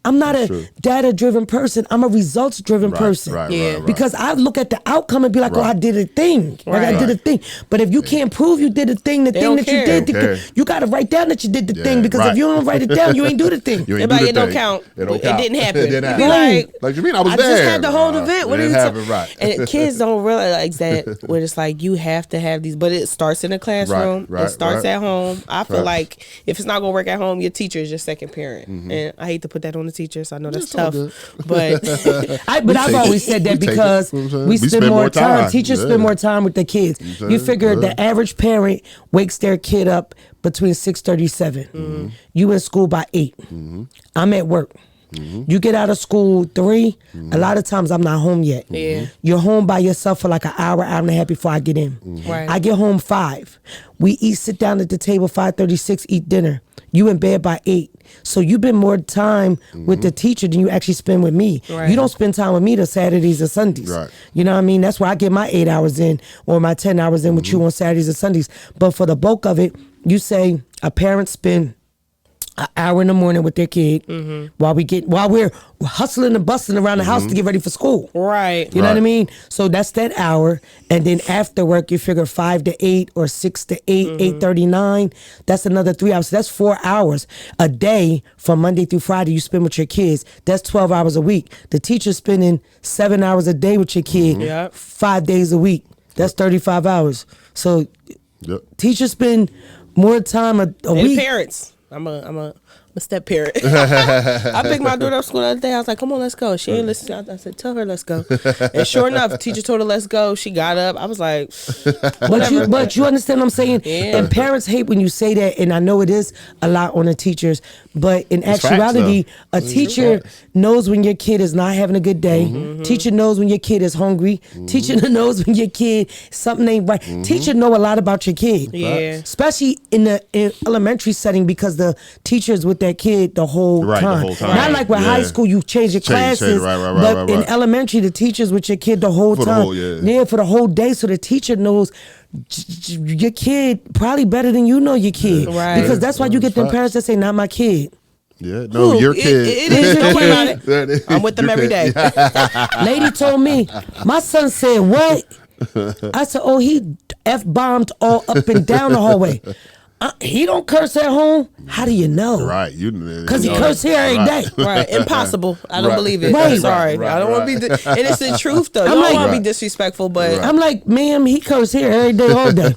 I'm not a data-driven person. I'm a results-driven person. Right. Because I look at the outcome and be like, oh, I did a thing. Like, I did a thing. But if you can't prove you did a thing, the thing that you did, you got to write down that you did the thing. Because if you don't write it down, you ain't do the thing. It don't count. It didn't happen. It didn't happen. Like, you mean I was there? I just had the whole event. What are you talking about? And kids don't realize that when it's like you have to have these, but it starts in the classroom. It starts at home. I feel like if it's not going to work at home, your teacher is your second parent. And I hate to put that on the teachers. I know that's tough, but I've always said that because we spend more time. Teachers spend more time with the kids. You figure the average parent wakes their kid up between 6:37. You in school by 8. I'm at work. You get out of school 3. A lot of times I'm not home yet. You're home by yourself for like an hour and a half before I get in. I get home 5. We sit down at the table 5:36, eat dinner. You in bed by 8. So you been more time with the teacher than you actually spend with me. You don't spend time with me till Saturdays and Sundays. You know what I mean? That's why I get my 8 hours in or my 10 hours in with you on Saturdays and Sundays. But for the bulk of it, you say a parent spend an hour in the morning with their kid while we're hustling and bustling around the house to get ready for school. Right. You know what I mean? So that's that hour. And then after work, you figure 5 to 8 or 6 to 8, 8:39. That's another 3 hours. So that's 4 hours a day from Monday through Friday you spend with your kids. That's 12 hours a week. The teacher's spending 7 hours a day with your kid 5 days a week. That's 35 hours. So teachers spend more time a week. Parents. I'm a step parent. I picked my daughter up school the other day. I was like, come on, let's go. She ain't listening. I said, tell her, let's go. And sure enough, teacher told her, let's go. She got up. I was like, whatever. But you understand what I'm saying? Yeah. And parents hate when you say that, and I know it is a lot on the teachers, but in actuality, a teacher knows when your kid is not having a good day. Teacher knows when your kid is hungry. Teacher knows when your kid, something ain't right. Teacher know a lot about your kid. Yeah. Especially in elementary setting, because the teacher is with that kid the whole time. Not like with high school, you change your classes. But in elementary, the teacher's with your kid the whole time. For the whole day. So the teacher knows your kid probably better than you know your kid. Right. Because that's why you get them parents that say, not my kid. Yeah, no, your kid. It is. Don't worry about it. I'm with them every day. Lady told me, my son said, what? I said, oh, he F-bombed all up and down the hallway. He don't curse at home. How do you know? Right, because he curse here every day. Right, impossible. I don't believe it. Right. Sorry, I don't want to be. And it's the truth though. You don't want to be disrespectful, but I'm like, ma'am, he curse here every day, all day,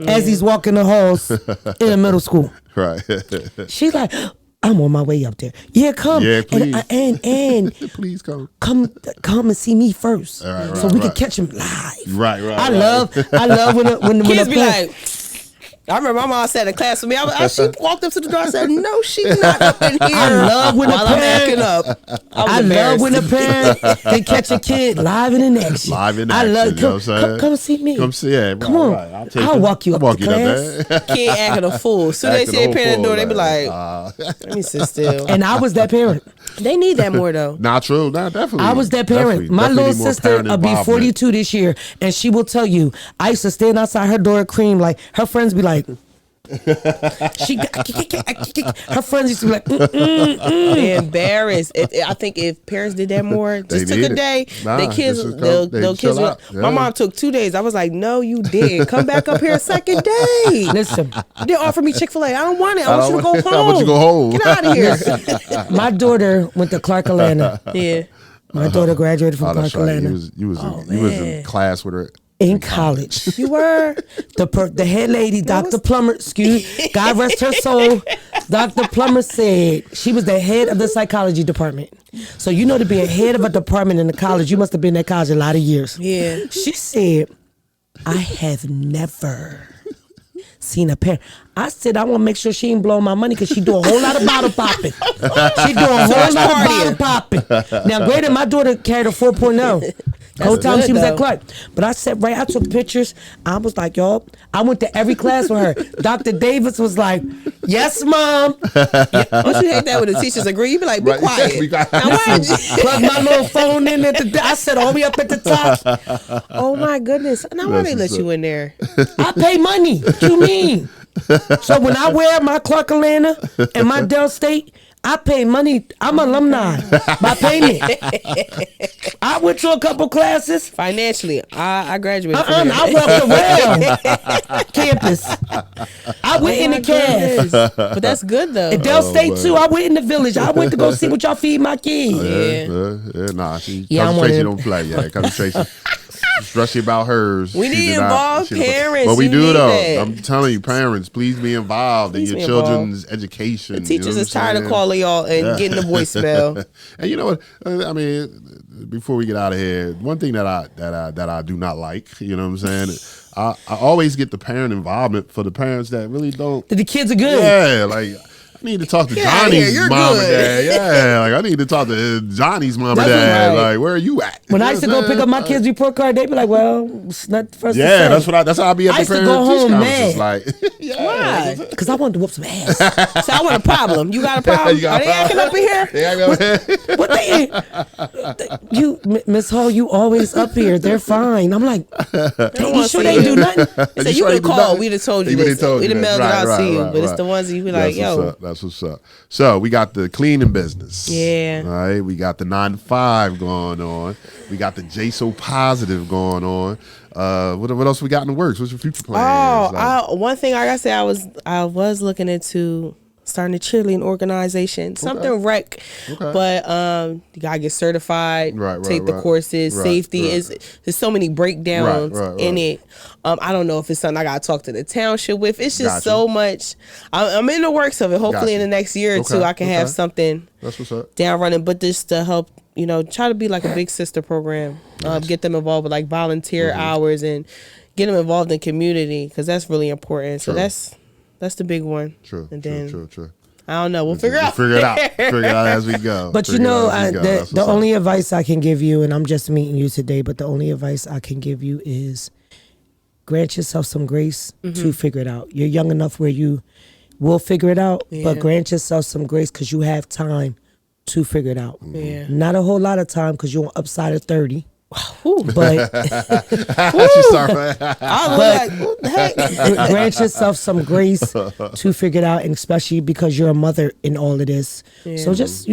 as he's walking the halls in the middle school. Right. She's like, I'm on my way up there. Yeah, come. Yeah, please. And please come. Come and see me first, so we can catch him live. Right. I love when kids be like. I remember my mom sat in class with me. She walked up to the door and said, "No, she's not up in here." I love when I'm acting up. I love when a parent can catch a kid live in action. Live in I action. love. You know what I'm saying? Come see me. Come see. Yeah, come on. Right. I'll walk you up to class. Kid acting a fool. As soon as they see a parent at the door, they be like, "Let me sit still." And I was that parent. They need that more though. Not true. Not definitely. I was that parent. My little sister will be 42 this year, and she will tell you, I used to stand outside her door at Cream, like her friends be like. Her friends used to be like, embarrassed. I think if parents did that more, just took a day, the kids, they'll kids. My mom took 2 days. I was like, no, you did. Come back up here a second day. Listen, they offer me Chick-fil-A. I don't want it. I want you to go home. I want you to go home. Get out of here. My daughter went to Clark Atlanta. Yeah. My daughter graduated from Clark Atlanta. You was in class with her. In college. You were? The head lady, Dr. Plummer, God rest her soul, Dr. Plummer said she was the head of the psychology department. So you know, to be a head of a department in the college, you must have been at college a lot of years. Yeah. She said, I have never seen a parent. I said, I want to make sure she ain't blowing my money because she do a whole lot of bottle popping. She do a whole lot of bottle popping. Now, granted, my daughter carried a 4.0. The whole time she was at Clark. But I took pictures. I was like, y'all, I went to every class with her. Dr. Davis was like, yes, mom. Don't you hate that when the teachers agree? You be like, be quiet. Now, plug my little phone in at the I said all the way up at the top. Oh my goodness. Now why they let you in there? I pay money. What you mean? So when I wear my Clark Atlanta and my Del State, I pay money. I'm alumni by payment. I went to a couple classes. Financially, I graduated. I walked around campus. I went in the cast. But that's good though. At Del State too. I went in the village. I went to go see what y'all feed my kids. Cousin Tracy don't play. Yeah, Cousin Tracy. Especially about hers. We need involved parents. But we do though. I'm telling you, parents, please be involved in your children's education. The teachers is tired of calling y'all and getting the voicemail. And you know what? I mean, before we get out of here, one thing that I do not like, you know what I'm saying? I always get the parent involvement for the parents that really don't. The kids are good. Yeah, like. I need to talk to Johnny's mom and dad. Yeah, like I need to talk to Johnny's mom and dad. Right. Like, where are you at? When I used to go pick up my kids' report card, they'd be like, "Well, it's not for us to say." Yeah, that's how I be at the parent go home mad. Like, why? Because I wanted to whoop some ass. So I want a problem. You got a problem? Are they acting up in here? What they? You, Miss Hall, you always up here. They're fine. I'm like, you sure they do nothing? So you would have called. We'd have told you this. We'd have mailed it out to you. But it's the ones that you be like, yo. That's what's up. So we got the cleaning business. Yeah. All right. We got the 9 to 5 going on. We got the J So Positive going on. What else we got in the works? What's your future plans? One thing I gotta say, I was looking into starting a cheerleading organization, something rec, but you gotta get certified, take the courses, safety there's so many breakdowns in it. I don't know if it's something I gotta talk to the township with. It's just so much. I'm in the works of it. Hopefully in the next year or two I can have something that's what's up. down running, but just to help, try to be like a big sister program, get them involved with like volunteer hours and get them involved in community, because that's really important. So that's the big one. True. I don't know. We'll figure it out. Figure it out as we go. But the only advice I can give you, and I'm just meeting you today, but the only advice I can give you is grant yourself some grace to figure it out. You're young enough where you will figure it out, but grant yourself some grace because you have time to figure it out. Yeah. Not a whole lot of time because you're on upside of 30. But grant yourself some grace to figure it out, and especially because you're a mother in all of this. Yeah. So just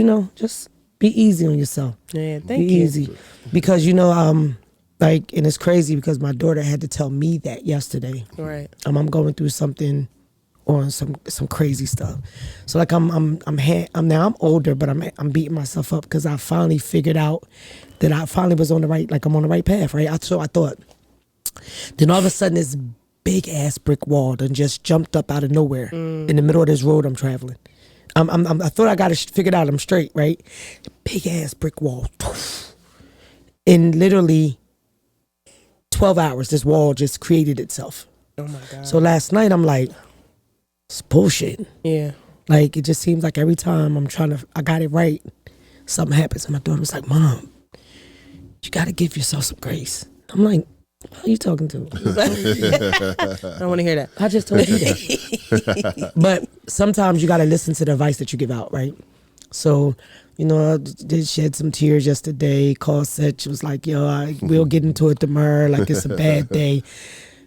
be easy on yourself. Yeah, thank be you. Easy, because and it's crazy because my daughter had to tell me that yesterday. Right. I'm going through something on some crazy stuff. So like I'm older, but I'm beating myself up because I finally figured out that I finally was on the right, I'm on the right path, right? So I thought. Then all of a sudden this big ass brick wall done just jumped up out of nowhere in the middle of this road I'm traveling. I thought I got it figured out. I'm straight, right? Big ass brick wall. In literally 12 hours, this wall just created itself. Oh my God. So last night I'm like, it's bullshit. Yeah. Like it just seems like every time I got it right, something happens. And my daughter was like, Mom, you got to give yourself some grace. I'm like, who are you talking to? I don't want to hear that. I just told you that. But sometimes you got to listen to the advice that you give out, right? So, I did shed some tears yesterday. Call said, she was like, we'll get into it tomorrow. Like it's a bad day.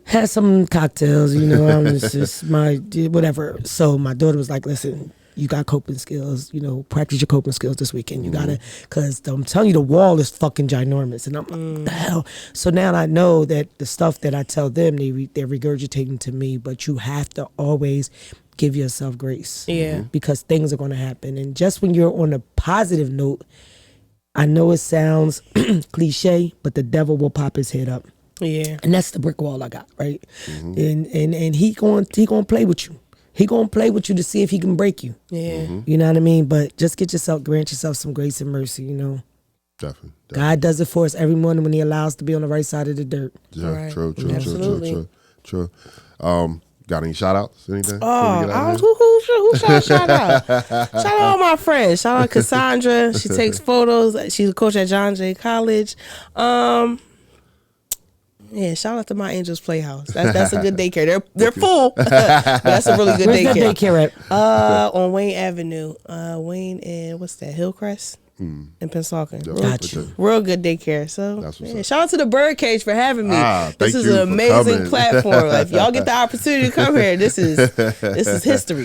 Had some cocktails, it's just whatever. So my daughter was like, listen, you got coping skills, practice your coping skills this weekend. You gotta, because I'm telling you, the wall is fucking ginormous. And I'm like, what the hell? So now I know that the stuff that I tell them, they're regurgitating to me, but you have to always give yourself grace. Yeah. Because things are going to happen. And just when you're on a positive note, I know it sounds cliche, but the devil will pop his head up. Yeah. And that's the brick wall I got, right? And he going to play with you. He gonna play with you to see if he can break you. Yeah. You know what I mean? But just grant yourself some grace and mercy, Definitely. God does it for us every morning when he allows us to be on the right side of the dirt. Yeah, right. True. Got any shout outs? Anything? Who shout out? Shout out all my friends. Shout out Cassandra. She takes photos. She's a coach at John Jay College. Yeah, shout out to my Angels Playhouse. That's a good daycare. They're full, but that's a really good Where's daycare. Where's that daycare at? On Wayne Avenue. Wayne and what's that? Hillcrest in Pennsauken. Gotcha. Real good daycare. So shout out to the Birdcage for having me. This is an amazing platform. If y'all get the opportunity to come here, this is history.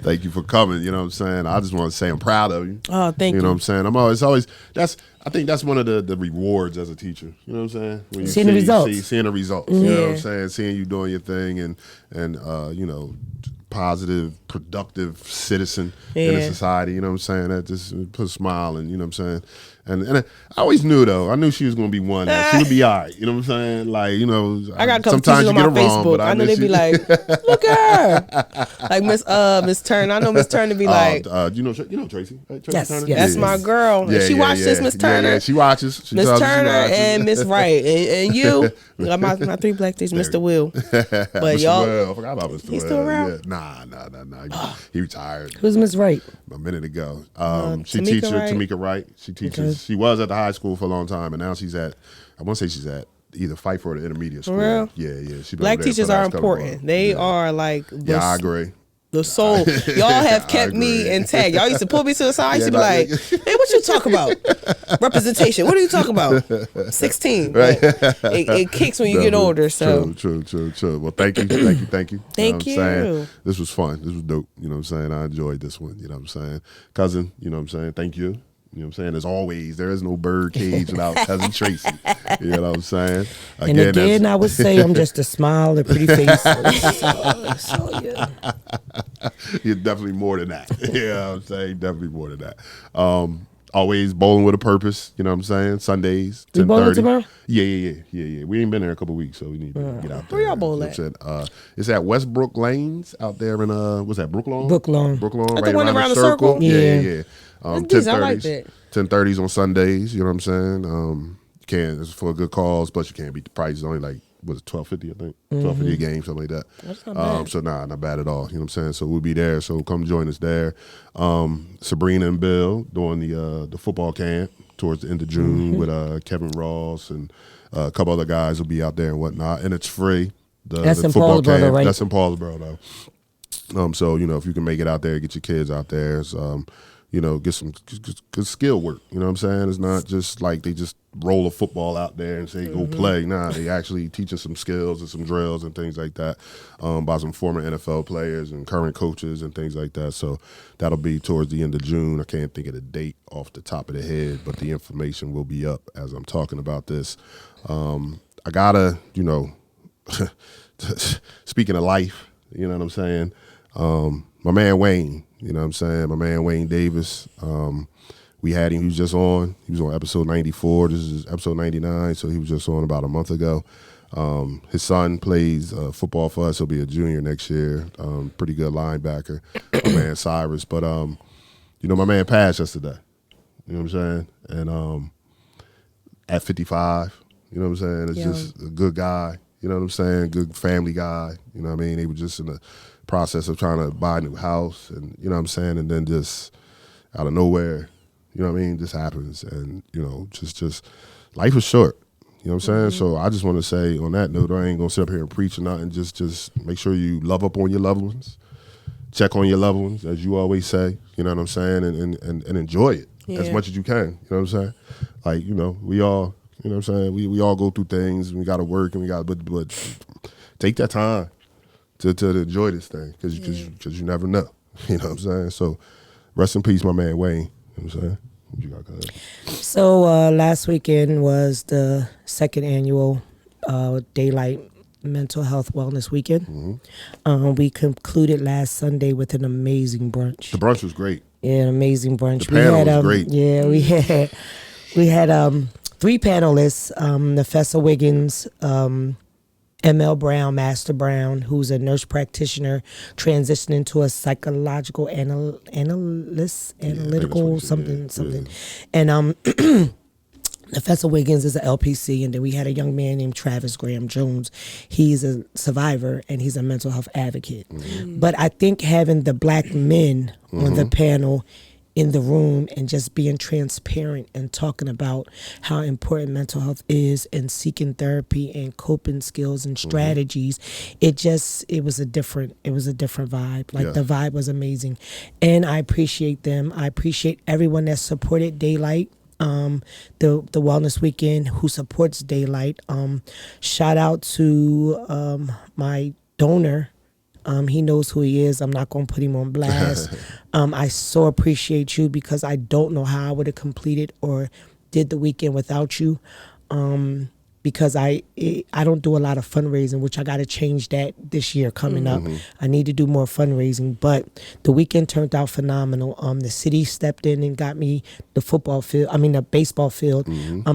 Thank you for coming. You know what I'm saying? I just want to say I'm proud of you. Oh, thank you. You know what I'm saying? I'm always I think that's one of the rewards as a teacher. You know what I'm saying? When you seeing the results. Seeing the results. You know what I'm saying? Seeing you doing your thing and positive, productive citizen in a society. You know what I'm saying? That just put a smile and, you know what I'm saying? And I always knew, though. I knew she was going to be one. She would be all right. You know what I'm saying? Like, I got a couple teachers on my Facebook. I know they'd be like, look at her. Like Miss Turner. I know Miss Turner be like. You know Tracy? Tracy yes, Turner? yes. That's my girl. Yeah, she watches this, Miss Turner. Yeah, she watches. Miss Turner and Miss Wright. And you. My 3 black teachers, Mr. Will. But Mr. y'all. Will. I forgot about Mr. Will. He's still around? Yeah. Nah. He retired. Who's Miss Wright? A minute ago. She teaches Tamika Wright. She teaches. She was at the high school for a long time, and now she's at. I want to say she's at either Fife or the intermediate school. For real? Yeah. She Black teachers are important. They are like. Yeah, I agree. The soul. Y'all have kept me intact. Y'all used to pull me to the side. I used to be like, hey, what you talking about? Representation. What are you talking about? 16. Right. It kicks when you get older. So True. Well, thank you. Thank you. Thank you. Know what you. I'm saying? This was fun. This was dope. You know what I'm saying? I enjoyed this one. You know what I'm saying? Cousin, you know what I'm saying? Thank you. You know what I'm saying? As always, there is no birdcage without Cousin Tracy. You know what I'm saying? Again, I would say I'm just a smile, a pretty face. So, yeah. You're definitely more than that. You know what I'm saying? Definitely more than that. Always bowling with a purpose. You know what I'm saying? Sundays, 10:30. We bowling tomorrow? Yeah. We ain't been there in a couple of weeks, so we need to get out there. Where y'all bowl at? It's at Westbrook Lanes out there in what's that? Brooklawn. Brooklawn, right the one around the circle. Yeah. 10:30s. I like that. 10:30s on Sundays. You know what I'm saying? You can. It's for a good cause, but you can't beat the price. It's only like was it $12.50? I think $12.50 a game, something like that. That's not bad. So not bad at all. You know what I'm saying? So we'll be there. So come join us there. Sabrina and Bill doing the football camp towards the end of June with Kevin Ross and a couple other guys will be out there and whatnot, and it's free. That's the in football Paulsboro, camp. right? That's in Paulsboro, though. So if you can make it out there, get your kids out there. Get some good skill work. You know what I'm saying? It's not just like they just roll a football out there and say, go play. Nah, they actually teaching some skills and some drills and things like that by some former NFL players and current coaches and things like that. So that'll be towards the end of June. I can't think of the date off the top of the head, but the information will be up as I'm talking about this. I gotta, speaking of life, you know what I'm saying? My man Wayne, you know what I'm saying? My man Wayne Davis. We had him. He was on episode 94. This is episode 99, so he was just on about a month ago. His son plays football for us. He'll be a junior next year. Pretty good linebacker, my man Cyrus. But, my man passed yesterday. You know what I'm saying? And at 55, you know what I'm saying? It's just a good guy. You know what I'm saying? Good family guy. You know what I mean? They were just in the process of trying to buy a new house, and you know what I'm saying? And then just out of nowhere, you know what I mean? This happens, and just life is short. You know what I'm saying? So I just want to say on that note, I ain't gonna sit up here and preach or nothing. Just make sure you love up on your loved ones, check on your loved ones, as you always say. You know what I'm saying? And enjoy it as much as you can. You know what I'm saying? Like we all. You know what I'm saying? We all go through things. We got to work, and but take that time to enjoy this thing because you never know. You know what I'm saying? So rest in peace, my man Wayne. You know what I'm saying? What you got, go ahead. So last weekend was the second annual Daylight Mental Health Wellness Weekend. We concluded last Sunday with an amazing brunch. The brunch was great. Yeah, an amazing brunch. The panel was great. Yeah, we had 3 panelists, Nefessa Wiggins, ML Brown, Master Brown, who's a nurse practitioner, transitioning to a psychological analytical something. And Nefessa Wiggins is an LPC, and then we had a young man named Travis Graham Jones. He's a survivor, and he's a mental health advocate. But I think having the black men on the panel in the room and just being transparent and talking about how important mental health is and seeking therapy and coping skills and strategies, it was a different vibe. Like the vibe was amazing, and I appreciate them. I appreciate everyone that supported Daylight, the Wellness Weekend, who supports Daylight. Shout out to my donor. He knows who he is. I'm not going to put him on blast. I so appreciate you because I don't know how I would have completed or did the weekend without you. Because I don't do a lot of fundraising, which I got to change that this year coming up. I need to do more fundraising, but the weekend turned out phenomenal. The city stepped in and got me the baseball field.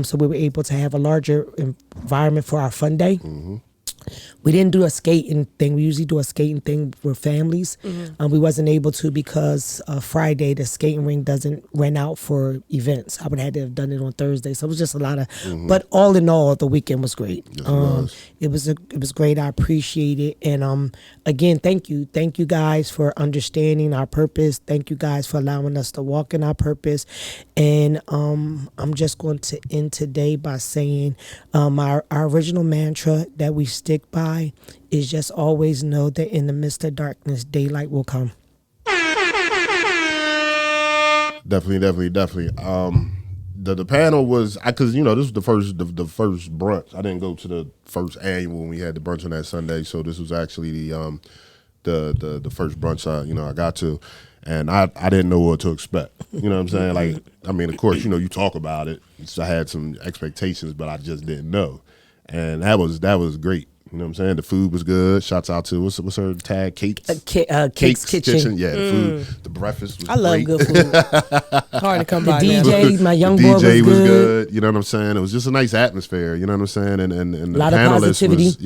So we were able to have a larger environment for our fun day. We didn't do a skating thing. We usually do a skating thing with families. We wasn't able to because Friday the skating rink doesn't rent out for events. I would have had to have done it on Thursday. So it was just a lot of. But all in all, the weekend was great. It was great. I appreciate it. And again, thank you guys for understanding our purpose. Thank you guys for allowing us to walk in our purpose. And I'm just going to end today by saying our original mantra that we stick stick by is just always know that in the midst of darkness, daylight will come. Definitely. The panel was because this was the first brunch. I didn't go to the first annual when we had the brunch on that Sunday, so this was actually the first brunch I got to, and I didn't know what to expect. You know what I'm saying? Like, I mean, of course, you talk about it. So I had some expectations, but I just didn't know, and that was great. You know what I'm saying? The food was good. Shouts out to what's her tag? Kate's Kitchen. Yeah, the food, the breakfast was I love great. good food. Hard to come by. The DJ, my young the boy DJ was good. You know what I'm saying? It was just a nice atmosphere. You know what I'm saying? And the lot of panelists positivity. was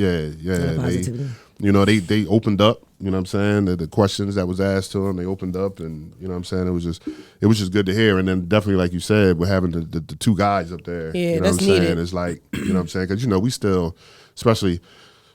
they opened up. You know what I'm saying? The questions that was asked to them, they opened up, and you know what I'm saying? It was just good to hear. And then definitely, like you said, we're having the two guys up there. Yeah, you know that's what I'm saying? needed. It's like, you know what I'm saying? Because we still, especially,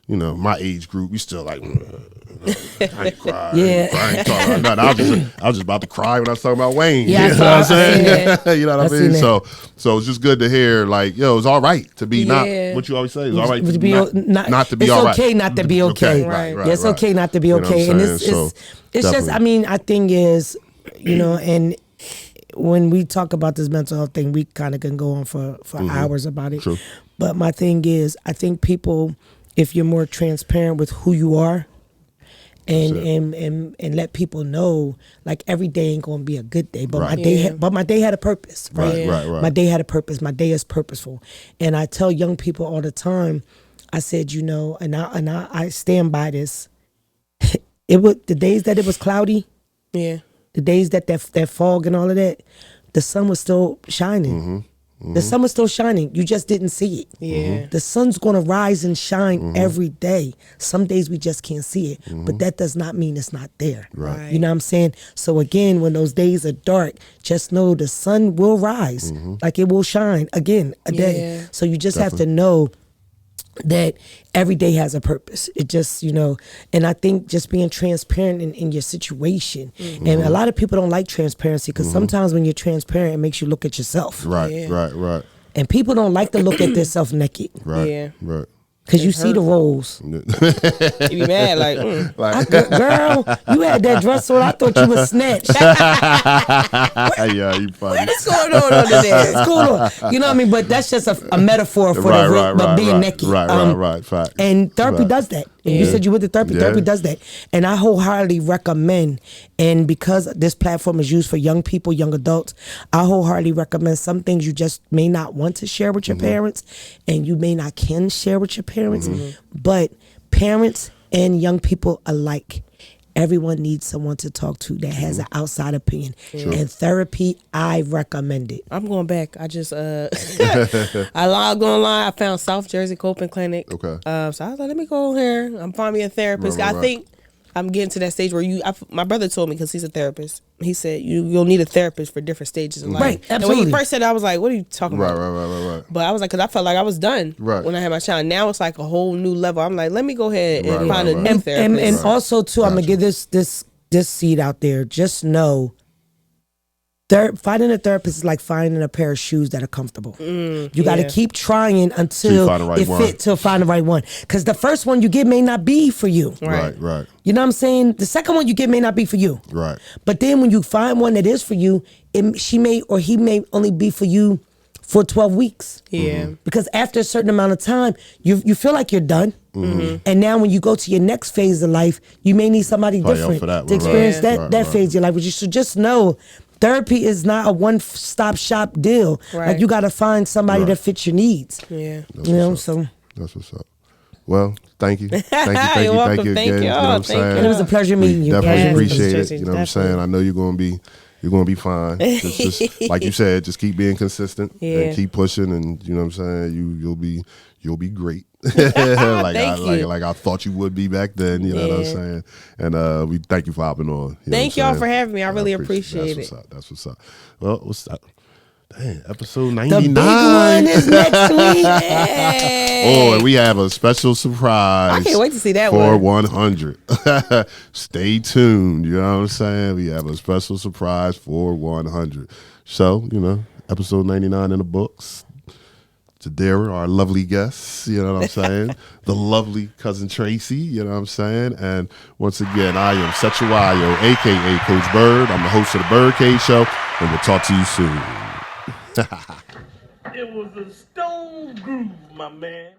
my age group, we still like, I ain't crying. Yeah. I ain't talking about nothing. I was just about to cry when I was talking about Wayne. Yeah, you know what I'm saying? that. You know what I I mean? seen that. So it's just good to hear, like, it's all right to be not what you always say. It's all right to be not to be all right. It's okay not to be okay. Right. Yeah, it's okay not to be You know what okay. I'm And saying? it's just, I mean, I think is, and when we talk about this mental health thing, we kind of can go on for hours about it. True. But my thing is, I think people, if you're more transparent with who you are, and let people know, like, every day ain't gonna be a good day, but Right. my day had a purpose, right? Right. My day had a purpose. My day is purposeful, and I tell young people all the time. I said, and I stand by this. It was the days that it was cloudy, Yeah. the days that fog and all of that. The sun was still shining. The sun was still shining. You just didn't see it. Yeah. The sun's going to rise and shine every day. Some days we just can't see it, but that does not mean it's not there. Right. You know what I'm saying? So again, when those days are dark, just know the sun will rise. Like, it will shine again a day. Yeah. So you just have to know that every day has a purpose. It just, and I think just being transparent in your situation. And a lot of people don't like transparency because sometimes when you're transparent, it makes you look at yourself. Right. Yeah. Right. And people don't like to look at themselves naked Right. Yeah. Right. because you see the roles. You be mad, like, Girl, you had that dress on. I thought you was snatched. Yeah, you funny. what's going on under there? It's cool. You know what I mean? But that's just a metaphor for being naked. Right. Fact. And therapy Right. does that. And you said you went to therapy. Yeah. Therapy does that. And I wholeheartedly recommend, and because this platform is used for young people, young adults, I wholeheartedly recommend some things you just may not want to share with your parents, and you may not can share with your parents. But parents and young people alike, everyone needs someone to talk to that has an outside opinion. And therapy, I recommend it. I'm going back. I just I logged online. I found South Jersey Coping Clinic. Okay. So I was like, let me go here. I'm finding me a therapist. Right. I think I'm getting to that stage where my brother told me, because he's a therapist. He said you'll need a therapist for different stages in life. Right, And when absolutely. he first said it, I was like, what are you talking about? Right. But I was like, because I felt like I was done when I had my child. Now it's like a whole new level. I'm like, let me go ahead and find a new therapist. And also too, I'm gonna give this seed out there. Just know, finding a therapist is like finding a pair of shoes that are comfortable. You got to keep trying until find the right it one. fits. Till find the right one. Because the first one you get may not be for you. Right. You know what I'm saying? The second one you get may not be for you. Right. But then when you find one that is for you, she may or he may only be for you for 12 weeks. Yeah. Because after a certain amount of time, you feel like you're done. And now when you go to your next phase of life, you may need somebody different for that to one, experience right. that phase of your life. But you should just know, therapy is not a one-stop shop deal. Right. Like, you got to find somebody that fits your needs. Yeah. So. That's what's up. Well, thank you. You're Thank welcome. you Thank again. you. You know what I'm Thank saying? you. And it was a pleasure meeting you. Definitely Yes, appreciate it. Tracy, You know what I'm saying? definitely. I know you're gonna be fine. Just like you said, just keep being consistent and keep pushing, and you know what I'm saying. You'll be great. like I thought you would be back then. You know what I'm saying? And we thank you for hopping on. You know Thank what I'm y'all saying? for having me. I really appreciate That's it. That's what's up. Well, what's up? Dang, episode The 99. big one is next week. Oh, and we have a special surprise. I can't wait to see that for one. 100. Stay tuned. You know what I'm saying? We have a special surprise for 100. So, episode 99 in the books. Jadara, our lovely guest, you know what I'm saying? The lovely cousin Tracy, you know what I'm saying? And once again, I am Sechuayo, a.k.a. Coach Bird. I'm the host of the BYRDCAGE Show, and we'll talk to you soon. It was a stone groove, my man.